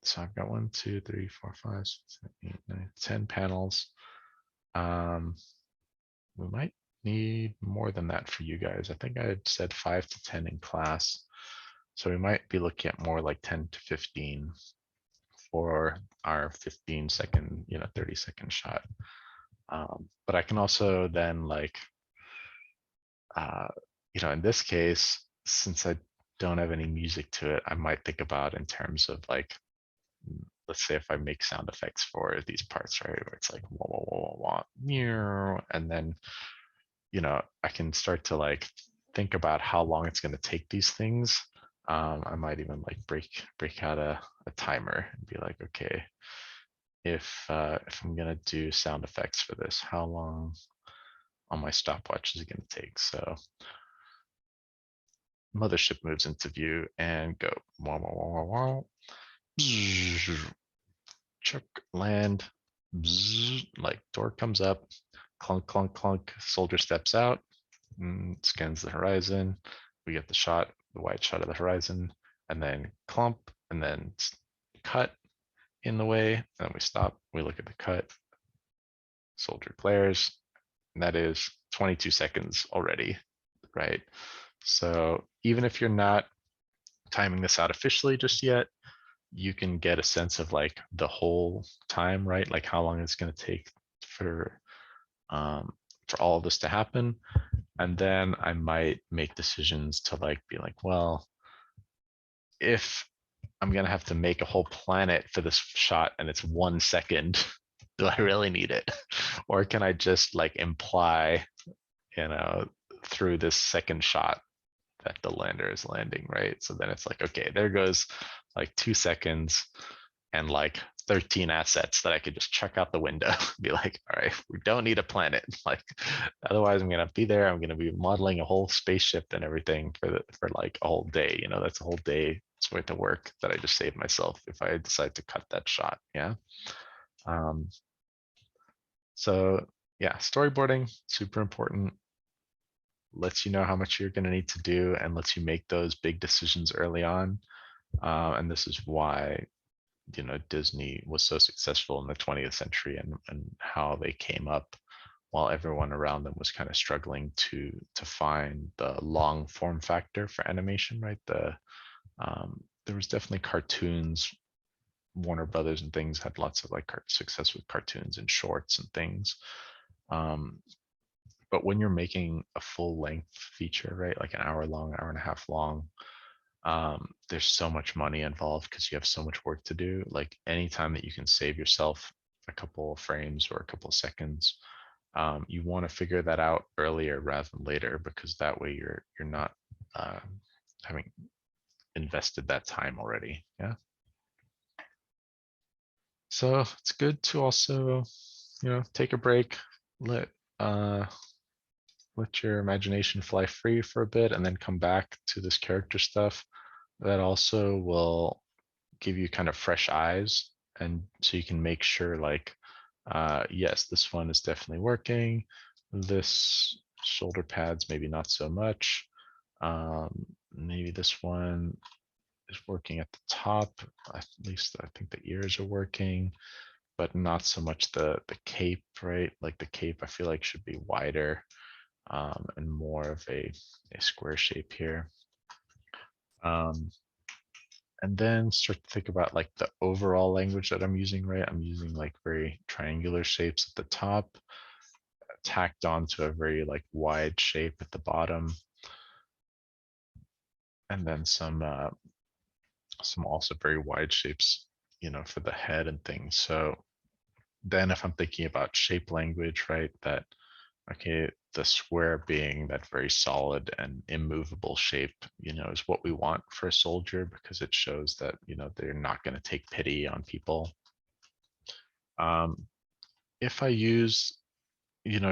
so I've got 1, 2, 3, 4, 5, 6, 7, 8, 9, 10 panels. um we might need more than that for you guys. I think I had said 5 to 10 in class, so we might be looking at more like 10 to 15 for our 15-second, 30-second shot. But I can also then like, uh, in this case, since I don't have any music to it, I might think about in terms of like, let's say if I make sound effects for these parts, right, where it's like wah wah wah wah wah, meow, and then I can start to like think about how long it's going to take these things, I might even like break out a timer and be like, okay, if I'm gonna do sound effects for this, how long on my stopwatch is it gonna take? So mothership moves into view and go. Wah, wah, wah, wah, wah. Chuck, land. Like door comes up, clunk, clunk, clunk. Soldier steps out, scans the horizon. We get the shot, the wide shot of the horizon, and then clump, and then cut in the way. And then we stop. We look at the cut. Soldier glares. And that is 22 seconds already, right? So even if you're not timing this out officially just yet, you can get a sense of like the whole time, right? Like how long it's going to take for all of this to happen. And then I might make decisions to like be like, well, if I'm gonna have to make a whole planet for this shot and it's 1 second, do I really need it? Or can I just like imply, you know, through this second shot that the lander is landing, right? So then it's like, okay, there goes like 2 seconds and like 13 assets that I could just check out the window. Be like, all right, we don't need a planet. Like, otherwise, I'm gonna be there. I'm gonna be modeling a whole spaceship and everything for like a whole day. You know, that's a whole day. It's worth of work that I just saved myself if I decide to cut that shot. Yeah. Um, so yeah, storyboarding super important. Lets you know how much you're gonna need to do and lets you make those big decisions early on. And this is why Disney was so successful in the 20th century and how they came up while everyone around them was kind of struggling to find the long form factor for animation, right? There was definitely cartoons. Warner Brothers and things had lots of like success with cartoons and shorts and things. Um, but when you're making a full length feature, right, like an hour long, hour and a half long, there's so much money involved because you have so much work to do. Like anytime that you can save yourself a couple of frames or a couple of seconds, you want to figure that out earlier rather than later, because that way you're not uh, having invested that time already. Yeah. So it's good to also, take a break, let uh, let your imagination fly free for a bit, and then come back to this character stuff. That also will give you kind of fresh eyes, and so you can make sure like yes, this one is definitely working, this shoulder pads maybe not so much, maybe this one is working at the top, at least I think the ears are working, but not so much the cape, right? Like the cape I feel like should be wider, and more of a square shape here. And then start to think about like the overall language that I'm using, right? I'm using like very triangular shapes at the top, tacked onto a very like wide shape at the bottom, and then some also very wide shapes, for the head and things. So then if I'm thinking about shape language, right, that okay, the square being that very solid and immovable shape, is what we want for a soldier, because it shows that, they're not going to take pity on people. If I use,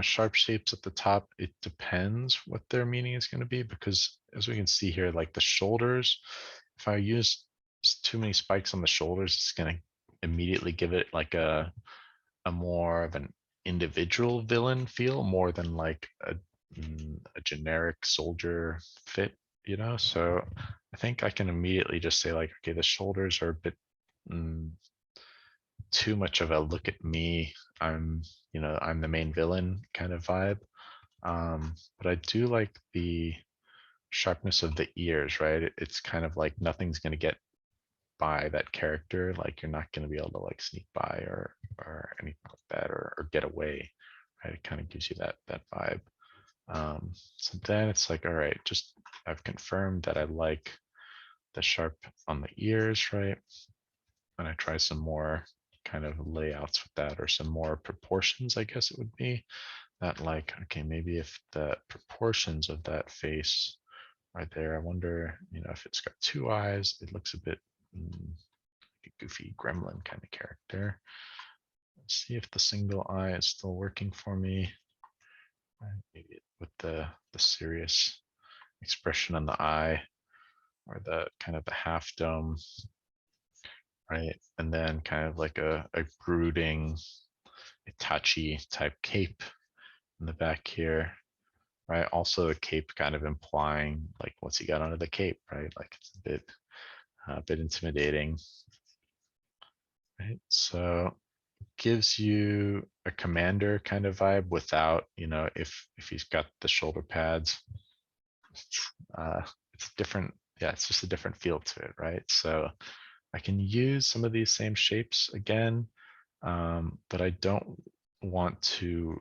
sharp shapes at the top, it depends what their meaning is going to be, because as we can see here, like the shoulders, if I use too many spikes on the shoulders, it's going to immediately give it like a more of an individual villain feel more than like a generic soldier fit, So I think I can immediately just say like, okay, the shoulders are a bit mm, too much of a look at me. I'm the main villain kind of vibe. But I do like the sharpness of the ears, right? It's kind of like nothing's going to get by that character. Like you're not going to be able to like sneak by or anything like that, or get away, right? It kind of gives you that vibe. So then it's like, all right, just I've confirmed that I like the sharp on the ears, right? And I try some more kind of layouts with that, or some more proportions, I guess it would be that, like, okay, maybe if the proportions of that face right there. I wonder, if it's got two eyes, it looks a bit like a goofy gremlin kind of character. Let's see if the single eye is still working for me. Maybe with the serious expression on the eye, or the kind of the half dome, right? And then kind of like a brooding Itachi type cape in the back here, right? Also a cape kind of implying like what's he got under the cape, right? Like it's a bit intimidating, right? So gives you a commander kind of vibe without, if he's got the shoulder pads, uh, it's different. Yeah, it's just a different feel to it, right? So I can use some of these same shapes again, but I don't want to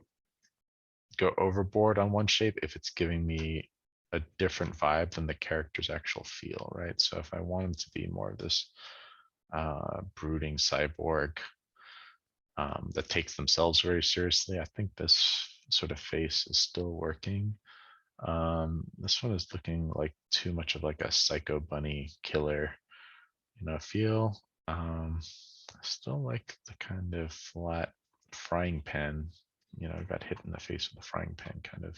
go overboard on one shape if it's giving me a different vibe than the character's actual feel, right? So if I want him to be more of this brooding cyborg that takes themselves very seriously, I think this sort of face is still working. This one is looking like too much of like a psycho bunny killer, feel. I still like the kind of flat frying pan, got hit in the face with a frying pan kind of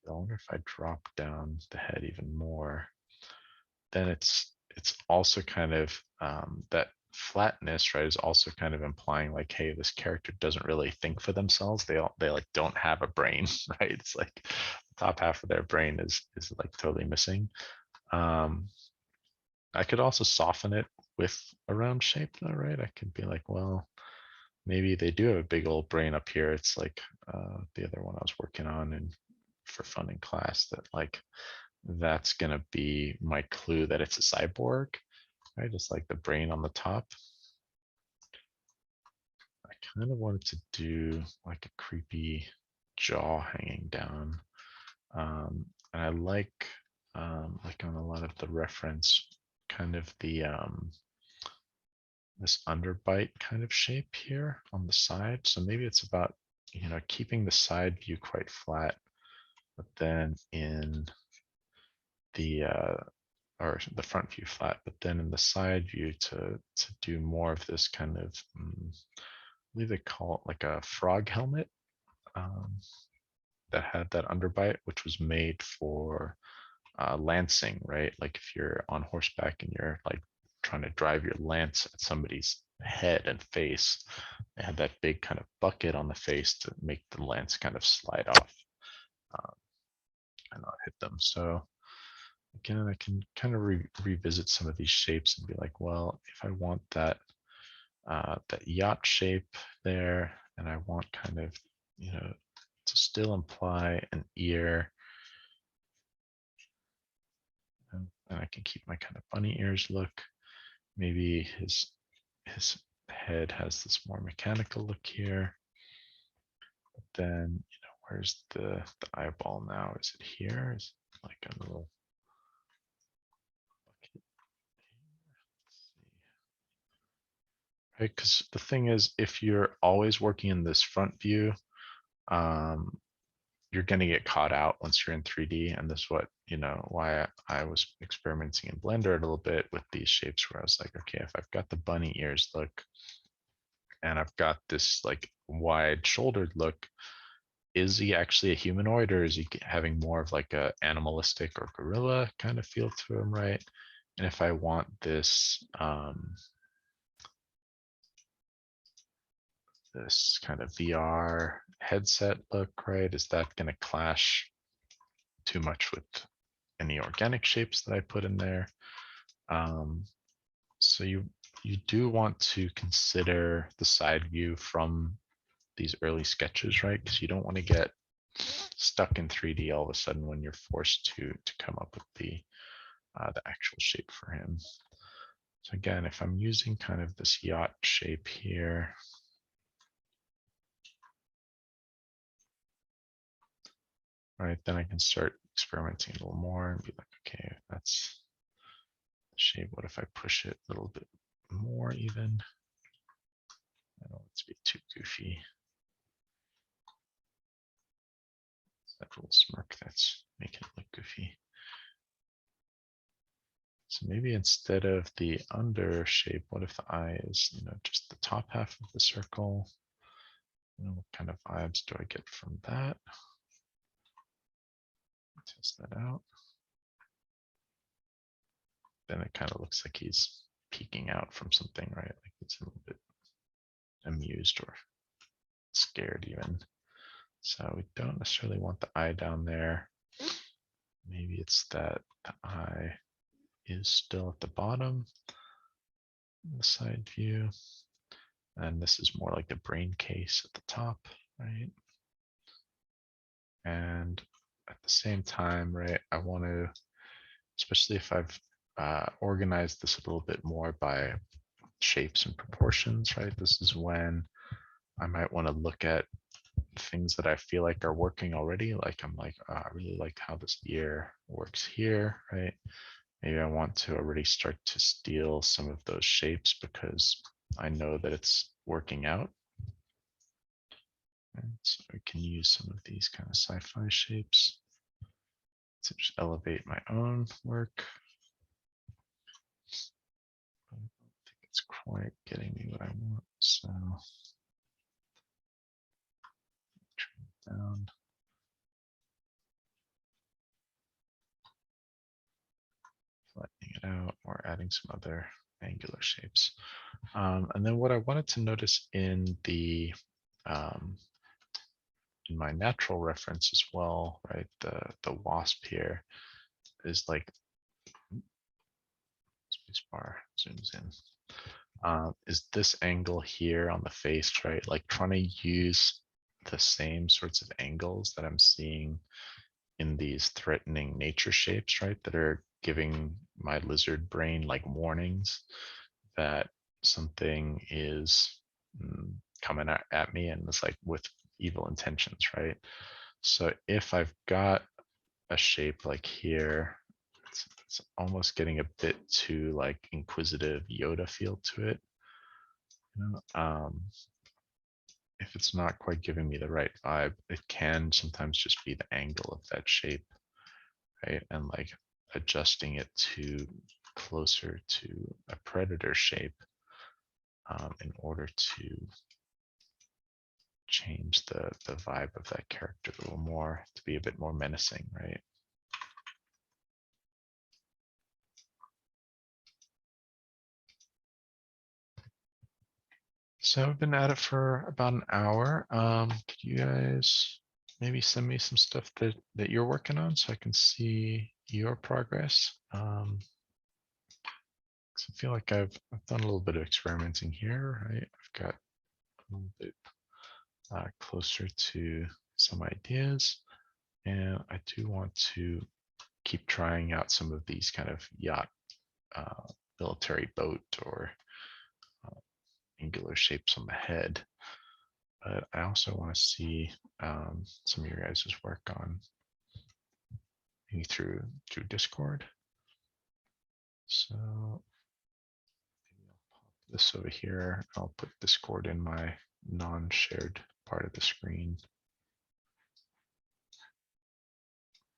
feel. I wonder if I drop down the head even more, then it's also kind of that flatness, right, is also kind of implying like, hey, this character doesn't really think for themselves. They like don't have a brain, right? It's like the top half of their brain is like totally missing. I could also soften it with a round shape though, right? I could be like, well, maybe they do have a big old brain up here. It's like the other one I was working on and for fun in class, that like that's gonna be my clue that it's a cyborg, right? Just like the brain on the top. I kind of wanted to do like a creepy jaw hanging down. And I like on a lot of the reference, kind of the this underbite kind of shape here on the side. So maybe it's about, keeping the side view quite flat, but then in the or the front view flat, but then in the side view to do more of this kind of, I believe they call it like a frog helmet, um, that had that underbite, which was made for lancing, right? Like if you're on horseback and you're like trying to drive your lance at somebody's head and face, they had that big kind of bucket on the face to make the lance kind of slide off and not hit them. So again, I can kind of revisit some of these shapes and be like, well, if I want that yacht shape there, and I want kind of, to still imply an ear, and I can keep my kind of bunny ears look. Maybe his head has this more mechanical look here. But then, where's the eyeball now? Is it here? Is it like a little bucket? Right, because the thing is, if you're always working in this front view, um, you're going to get caught out once you're in 3D. And this is what, why I was experimenting in Blender a little bit with these shapes, where I was like, okay, if I've got the bunny ears look, and I've got this like wide shouldered look, is he actually a humanoid, or is he having more of like a animalistic or gorilla kind of feel to him, right? And if I want this kind of VR headset look, right, is that going to clash too much with any organic shapes that I put in there? So you do want to consider the side view from these early sketches, right? Because you don't want to get stuck in 3D all of a sudden when you're forced to come up with the actual shape for him. So again, if I'm using kind of this yacht shape here, right, then I can start experimenting a little more and be like, okay, that's the shape. What if I push it a little bit more even? I don't want it to be too goofy. That little smirk that's making it look goofy. So maybe instead of the under shape, what if the eye is, just the top half of the circle? What kind of vibes do I get from that? Test that out. Then it kind of looks like he's peeking out from something, right? Like he's a little bit amused or scared even. So we don't necessarily want the eye down there. Maybe it's that the eye is still at the bottom, the side view. And this is more like the brain case at the top, right? And at the same time, right, I want to, especially if I've organized this a little bit more by shapes and proportions, right? This is when I might want to look at things that I feel like are working already. Like I'm like, oh, I really like how this ear works here, right? Maybe I want to already start to steal some of those shapes because I know that it's working out. And so I can use some of these kind of sci-fi shapes to just elevate my own work. I don't think it's quite getting me what I want, so turn it down. Flattening it out or adding some other angular shapes. And then what I wanted to notice in the in my natural reference as well, right? The wasp here is like spacebar zooms in. Is this angle here on the face, right? Like trying to use the same sorts of angles that I'm seeing in these threatening nature shapes, right? That are giving my lizard brain like warnings that something is coming at me and it's like with evil intentions, right? So if I've got a shape like here, it's almost getting a bit too like inquisitive Yoda feel to it. If it's not quite giving me the right vibe, it can sometimes just be the angle of that shape, right? And like adjusting it to closer to a predator shape in order to change the vibe of that character a little more to be a bit more menacing, right? So I've been at it for about an hour. Could you guys maybe send me some stuff that you're working on so I can see your progress? So I feel like I've done a little bit of experimenting here, right? I've got a little bit closer to some ideas, and I do want to keep trying out some of these kind of yacht, military boat, or angular shapes on the head. But I also want to see some of your guys' work on maybe through Discord. So maybe I'll pop this over here. I'll put Discord in my non-shared part of the screen.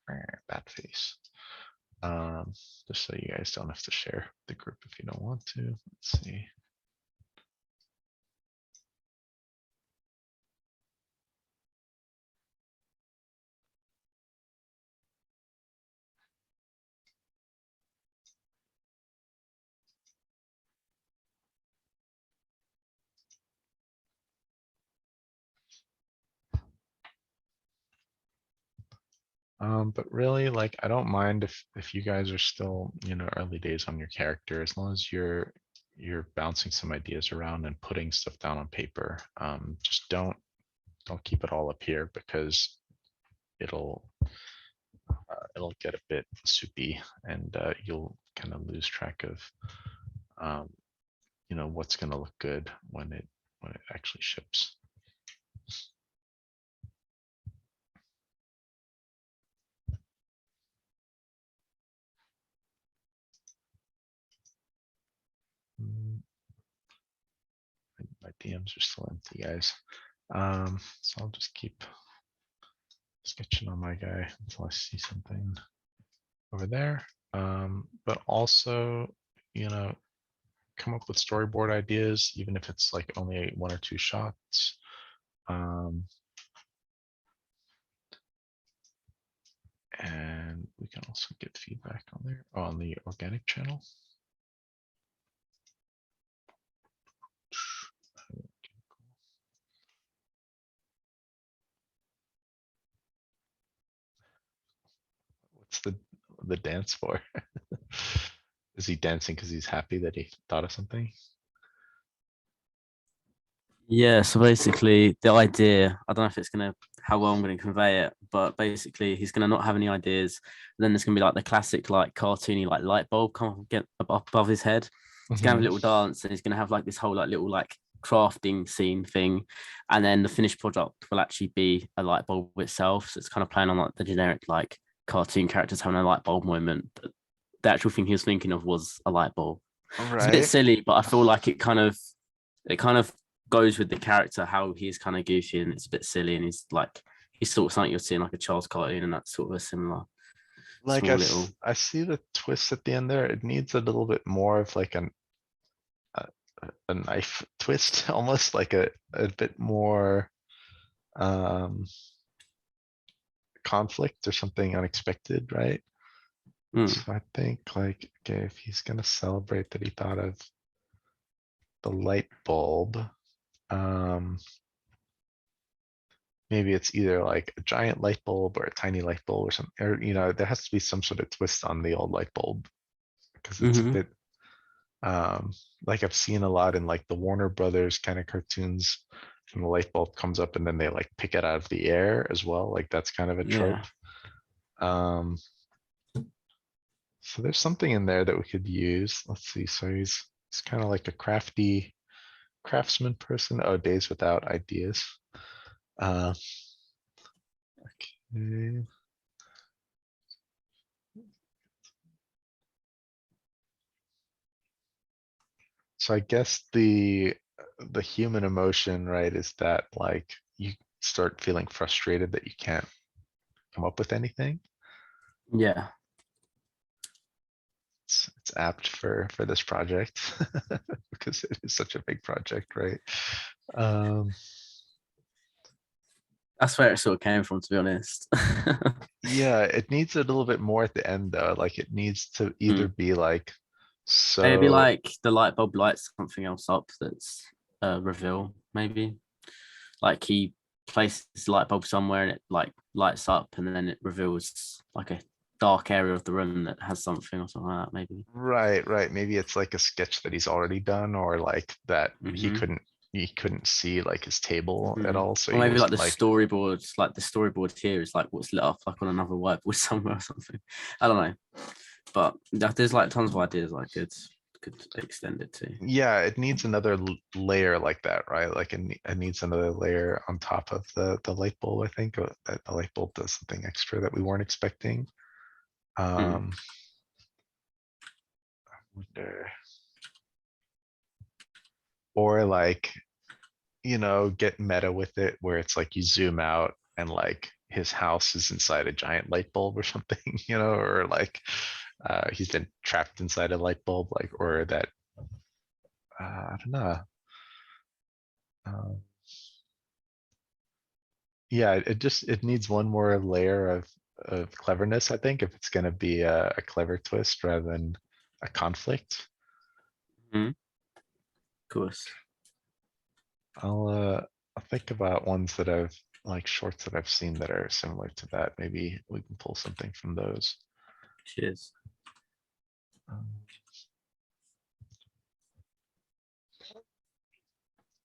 Bad face. Just so you guys don't have to share the group if you don't want to. Let's see. But really, like, I don't mind if you guys are still, early days on your character, as long as you're bouncing some ideas around and putting stuff down on paper. Just don't keep it all up here because it'll get a bit soupy and you'll kind of lose track of what's going to look good when it actually ships. My DMs are still empty, guys. So I'll just keep sketching on my guy until I see something over there. But also, come up with storyboard ideas, even if it's like only 1 or 2 shots. And we can also get feedback on there on the organic channel. What's the dance for? Is he dancing because he's happy that he thought of something? Yeah, so basically the idea, I don't know if it's gonna how well I'm gonna convey it, but basically he's gonna not have any ideas. And then there's gonna be like the classic like cartoony like light bulb come up get above his head. He's gonna have a little dance and he's gonna have like this whole like little like crafting scene thing. And then the finished product will actually be a light bulb itself. So it's kind of playing on like the generic like cartoon characters having a light bulb moment. But the actual thing he was thinking of was a light bulb. It's a bit Right. silly, but I feel like it kind of goes with the character, how he's kind of goofy and it's a bit silly, and he's sort of something you'll see in like a child's cartoon, and that's sort of a similar Like small little. I see the twist at the end there. It needs a little bit more of like a, a knife twist, almost like a bit more conflict or something unexpected, right? Mm. So I think like, okay, if he's gonna celebrate that he thought of the light bulb, um, maybe it's either like a giant light bulb or a tiny light bulb or something, or there has to be some sort of twist on the old light bulb because it's a Hmm. bit um like I've seen a lot in like the Warner Brothers kind of cartoons, and the light bulb comes up and then they like pick it out of the air as well. Like that's kind of a trope. Yeah. Um, so there's something in there that we could use. Let's see. So he's kind of like a crafty craftsman person. Oh, days without ideas. Uh, okay. So I guess the human emotion, right, is that like you start feeling frustrated that you can't come up with anything. Yeah. It's apt for this project because it is such a big project, right? Um, That's where it sort of came from, to be honest. yeah, it needs a little bit more at the end though. Like it needs to either Mm. be like Maybe so like the light bulb lights something else up that's reveal, maybe. Like he places the light bulb somewhere and it like lights up and then it reveals like a dark area of the room that has something or something like that, maybe. right. Maybe it's like a sketch that he's already done, or like that Hmm. he couldn't see like his table at Mm. all, so Or he maybe was like the like storyboards, like the storyboard here is like what's lit up like on another whiteboard somewhere or something. I don't know, but there's like tons of ideas I could extend it to. yeah, it needs another layer like that, right? Like it needs another layer on top of the light bulb. I think that the light bulb does something extra that we weren't expecting. Mm. Um, wonder- or like get meta with it, where it's like you zoom out and like his house is inside a giant light bulb or something, or like he's been trapped inside a light bulb, like, or that I don't know. Um, yeah, it needs one more layer of cleverness, I think, if it's going to be a clever twist rather than a conflict. Mm. Of course. I'll think about ones that I've like shorts that I've seen that are similar to that. Maybe we can pull something from those. Cheers. Um,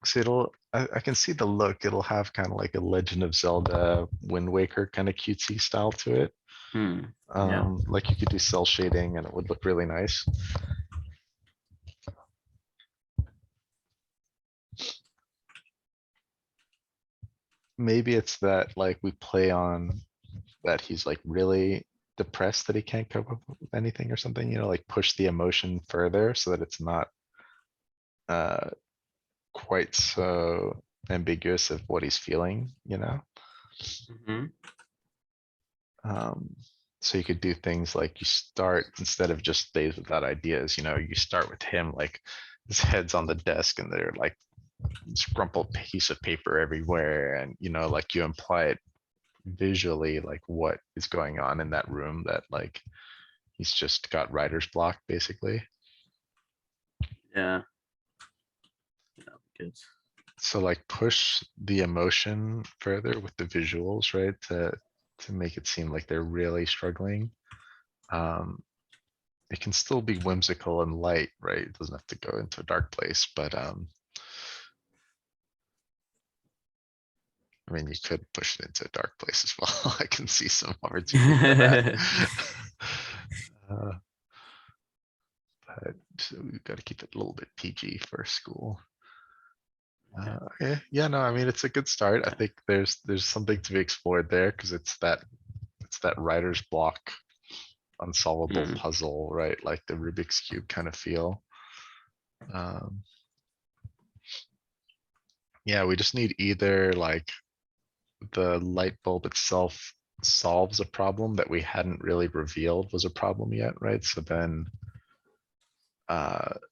so I can see the look. It'll have kind of like a Legend of Zelda Wind Waker kind of cutesy style to it. Mm. Yeah. Like you could do cell shading and it would look really nice. Maybe it's that like we play on that he's like really depressed that he can't cope up with anything or something, like push the emotion further so that it's not uh quite so ambiguous of what he's feeling. Hmm. Um So you could do things like you start, instead of just days without ideas, you start with him like his head's on the desk and they're like scrumpled piece of paper everywhere, and like you imply it visually, like what is going on in that room, that like he's just got writer's block basically. Yeah. Yeah, good. So like push the emotion further with the visuals, right? To make it seem like they're really struggling. Um, it can still be whimsical and light, right? It doesn't have to go into a dark place, but I mean, you could push it into a dark place as well. I can see some opportunity for that. uh, but so we've got to keep it a little bit PG for school. Okay. Yeah, no, I mean it's a good start. I think there's something to be explored there, because it's that writer's block, unsolvable Mm. puzzle, right? Like the Rubik's Cube kind of feel. Um, yeah, we just need either like the light bulb itself solves a problem that we hadn't really revealed was a problem yet, right? So then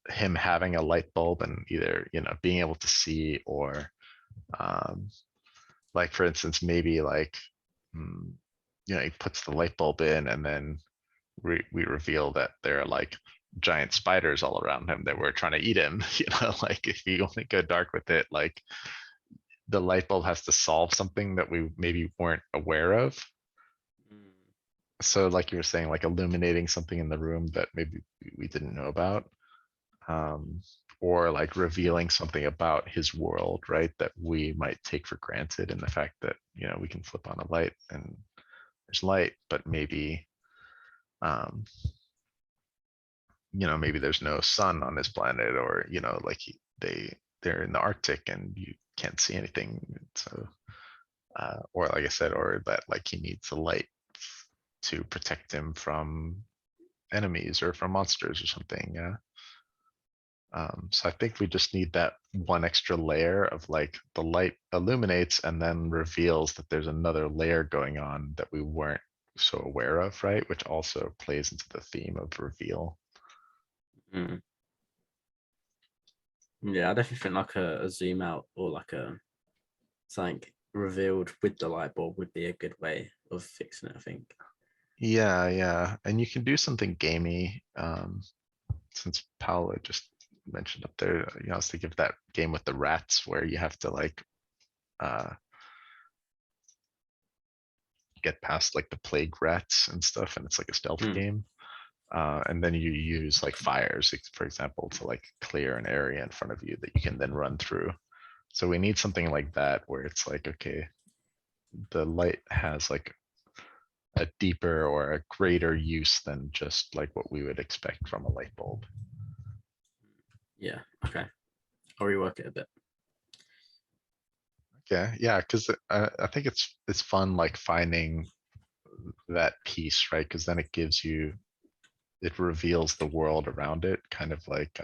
him having a light bulb and either being able to see, or um, like for instance maybe like mm, he puts the light bulb in, and then we reveal that there are like giant spiders all around him that were trying to eat him. Like if you only go dark with it, like the light bulb has to solve something that we maybe weren't aware of. Mm. So like you were saying, like illuminating something in the room that maybe we didn't know about, um, or like revealing something about his world, right, that we might take for granted, in the fact that we can flip on a light and there's light, but maybe um, maybe there's no sun on this planet, or like they're in the Arctic and you can't see anything. So or like I said, or that like he needs a light to protect him from enemies or from monsters or something. Yeah. So I think we just need that one extra layer of like the light illuminates and then reveals that there's another layer going on that we weren't so aware of, right? Which also plays into the theme of reveal. Mm. Yeah, I definitely think like a zoom out or like a something revealed with the light bulb would be a good way of fixing it, I think. Yeah, yeah. And you can do something gamey. Since Paolo just mentioned up there, I was thinking of that game with the rats where you have to like uh get past like the plague rats and stuff, and it's like a stealth Mm. game. And then you use like fires, for example, to like clear an area in front of you that you can then run through. So we need something like that where it's like, okay, the light has like a deeper or a greater use than just like what we would expect from a light bulb. Yeah, okay. I'll rework it a bit. Yeah, because I think it's fun like finding that piece, right? Because then it reveals the world around it, kind of like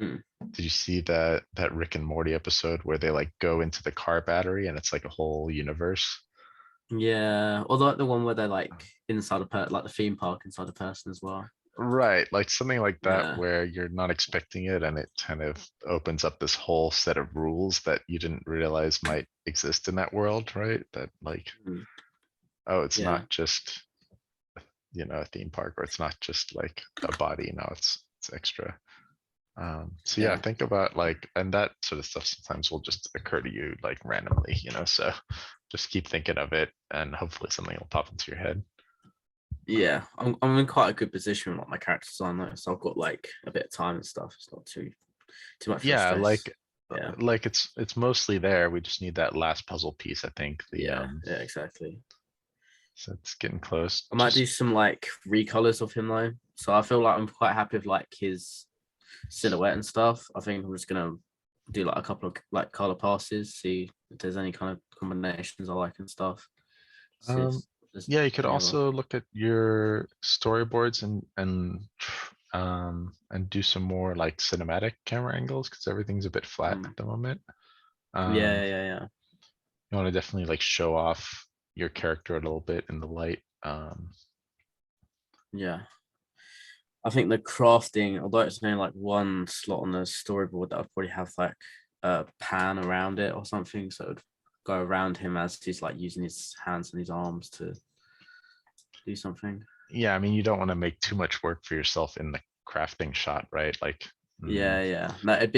Mm. did you see that Rick and Morty episode where they like go into the car battery and it's like a whole universe? Yeah, or like the one where they're like inside like the theme park inside a person as well. Right, like something like that Yeah. where you're not expecting it and it kind of opens up this whole set of rules that you didn't realize might exist in that world, right? That like, Mm. oh, it's Yeah. not just a theme park, or it's not just like a body. No, it's extra. So yeah, Yeah. think about like, and that sort of stuff sometimes will just occur to you like randomly, so just keep thinking of it and hopefully something will pop into your head. Yeah. I'm in quite a good position with like my character design though. So I've got like a bit of time and stuff. It's not too much of a Yeah, stress. like Yeah. like it's mostly there. We just need that last puzzle piece, I think. The Yeah. Yeah, exactly. so it's getting close. I might do Just some like recolors of him though. So I feel like I'm quite happy with like his silhouette and stuff. I think I'm just gonna do like a couple of like color passes, see if there's any kind of combinations I like and stuff. See if um there's yeah, you could any other. also look at your storyboards and do some more like cinematic camera angles, because everything's a bit flat Mm. at the moment. Yeah, Um, yeah, yeah. you want to definitely like show off your character a little bit in the light. Yeah. I think the crafting, although it's only like one slot on the storyboard, that would probably have like a pan around it or something. So it would go around him as he's like using his hands and his arms to do something. Yeah, I mean, you don't want to make too much work for yourself in the crafting shot, right? Like, Yeah. No, it'd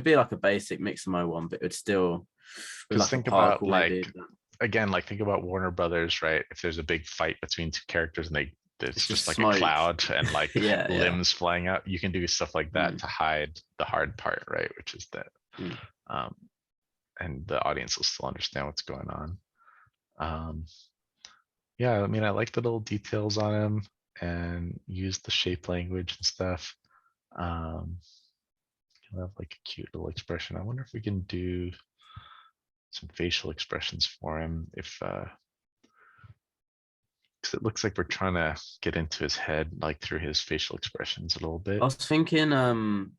be like a basic Mixamo one, but it would still with because like a think about particle like, maybe. again, like think about Warner Brothers, right? If there's a big fight between two characters and it's It's just just like a smoke. cloud and like Yeah. limbs flying out, you can do stuff like that Mm, to hide the hard part, right? Which is that, mm. um, and the audience will still understand what's going on. Um, yeah, I mean, I like the little details on him and use the shape language and stuff. Um, he'll have like a cute little expression. I wonder if we can do some facial expressions for him if because it looks like we're trying to get into his head like through his facial expressions a little I bit. was thinking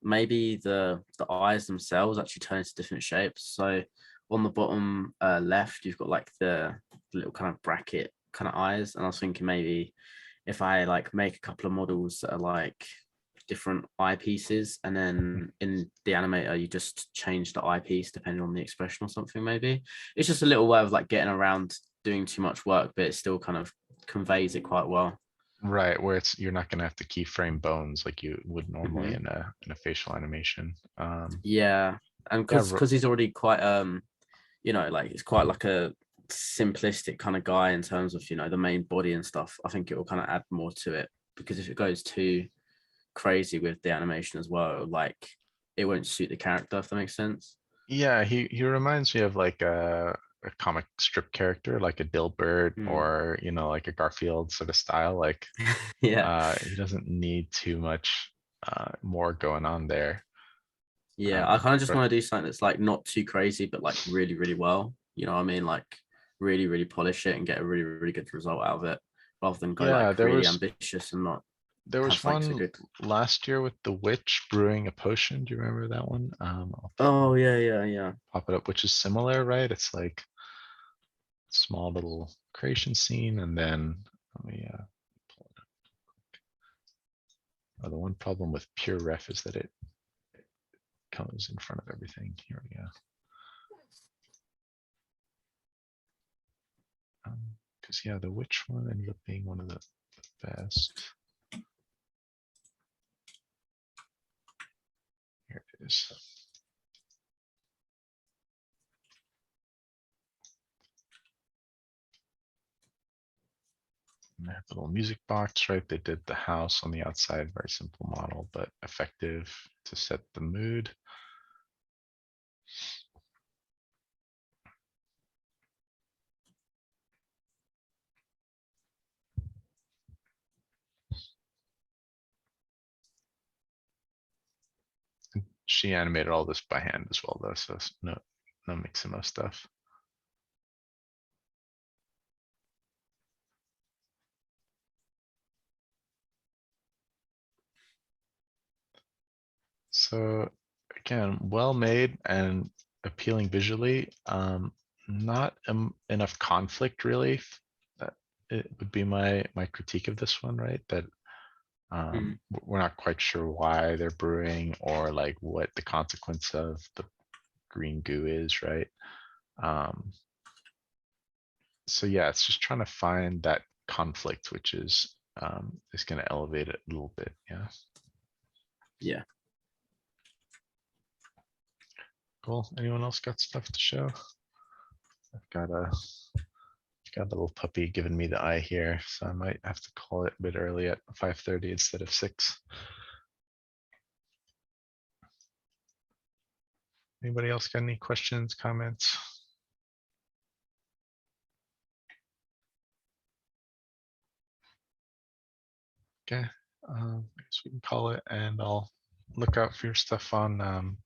maybe the eyes themselves actually turn into different shapes. So on the bottom left, you've got like the little kind of bracket kind of eyes. And I was thinking maybe if I like make a couple of models that are like different eyepieces, and then in the animator you just change the eyepiece depending on the expression or something. Maybe it's just a little way of like getting around doing too much work, but it still kind of conveys it quite well. Right, where it's you're not gonna have to keyframe bones like you would normally Hmm. in a facial animation. Yeah, and Yeah, because he's already quite like it's quite like a simplistic kind of guy in terms of the main body and stuff. I think it will kind of add more to it, because if it goes too crazy with the animation as well, like it won't suit the character, if that makes sense. yeah, he reminds me of like a comic strip character, like a Dilbert Mm. or like a Garfield sort of style. Like Yeah, he doesn't need too much more going on there. yeah. I kind of just But want to do something that's like not too crazy, but like really, really well. You know what I mean? Like really, really polish it and get a really, really good result out of it, rather than go yeah, like really ambitious and not there have was something so one good. last year with the witch brewing a potion. Do you remember that one? Oh yeah. Pop it up, which is similar, right? It's like small little creation scene, and then let me pull it up. Oh, the one problem with pure ref is that it comes in front of everything. Here we go. Because yeah, the witch one ended up being one of the best. Here it is. And they have the little music box, right? They did the house on the outside, very simple model, but effective to set the mood. She animated all this by hand as well, though, so no Mixamo stuff. So again, well made and appealing visually. Not enough conflict really. That it would be my critique of this one, right? That Mm. we're not quite sure why they're brewing or like what the consequence of the green goo is, right? Um, so yeah, it's just trying to find that conflict, which is going to elevate it a little bit. Yeah. Yeah. Cool. Anyone else got stuff to show? I've got a little puppy giving me the eye here, so I might have to call it a bit early at 5:30 instead of 6. Anybody else got any questions, comments? Okay, I guess we can call it, and I'll look out for your stuff on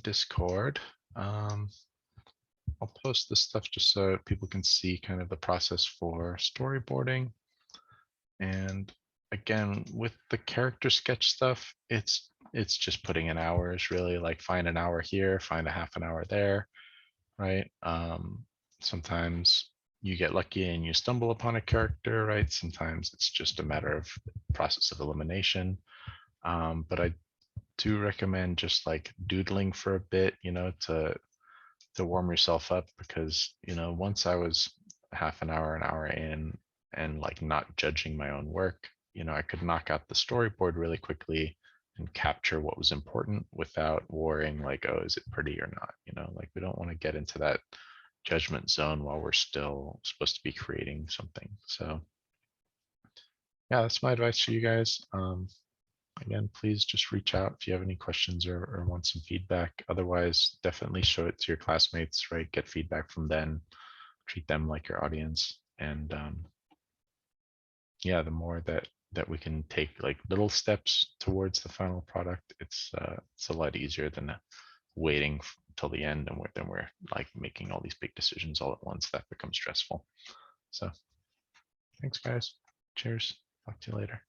Discord. I'll post this stuff just so people can see kind of the process for storyboarding. And again, with the character sketch stuff, it's just putting in hours, really, like find an hour here, find a half an hour there, right? Sometimes you get lucky and you stumble upon a character, right? Sometimes it's just a matter of process of elimination. But I do recommend just like doodling for a bit, to warm yourself up, because once I was half an hour in, and like not judging my own work, I could knock out the storyboard really quickly and capture what was important without worrying like, oh, is it pretty or not? Like we don't want to get into that judgment zone while we're still supposed to be creating something. So yeah, that's my advice to you guys. Again, please just reach out if you have any questions or want some feedback. Otherwise, definitely show it to your classmates, right? Get feedback from them, treat them like your audience. And yeah, the more that we can take like little steps towards the final product, it's a lot easier than waiting till the end, and then we're like making all these big decisions all at once. That becomes stressful. So thanks, guys. Cheers. Talk to you later.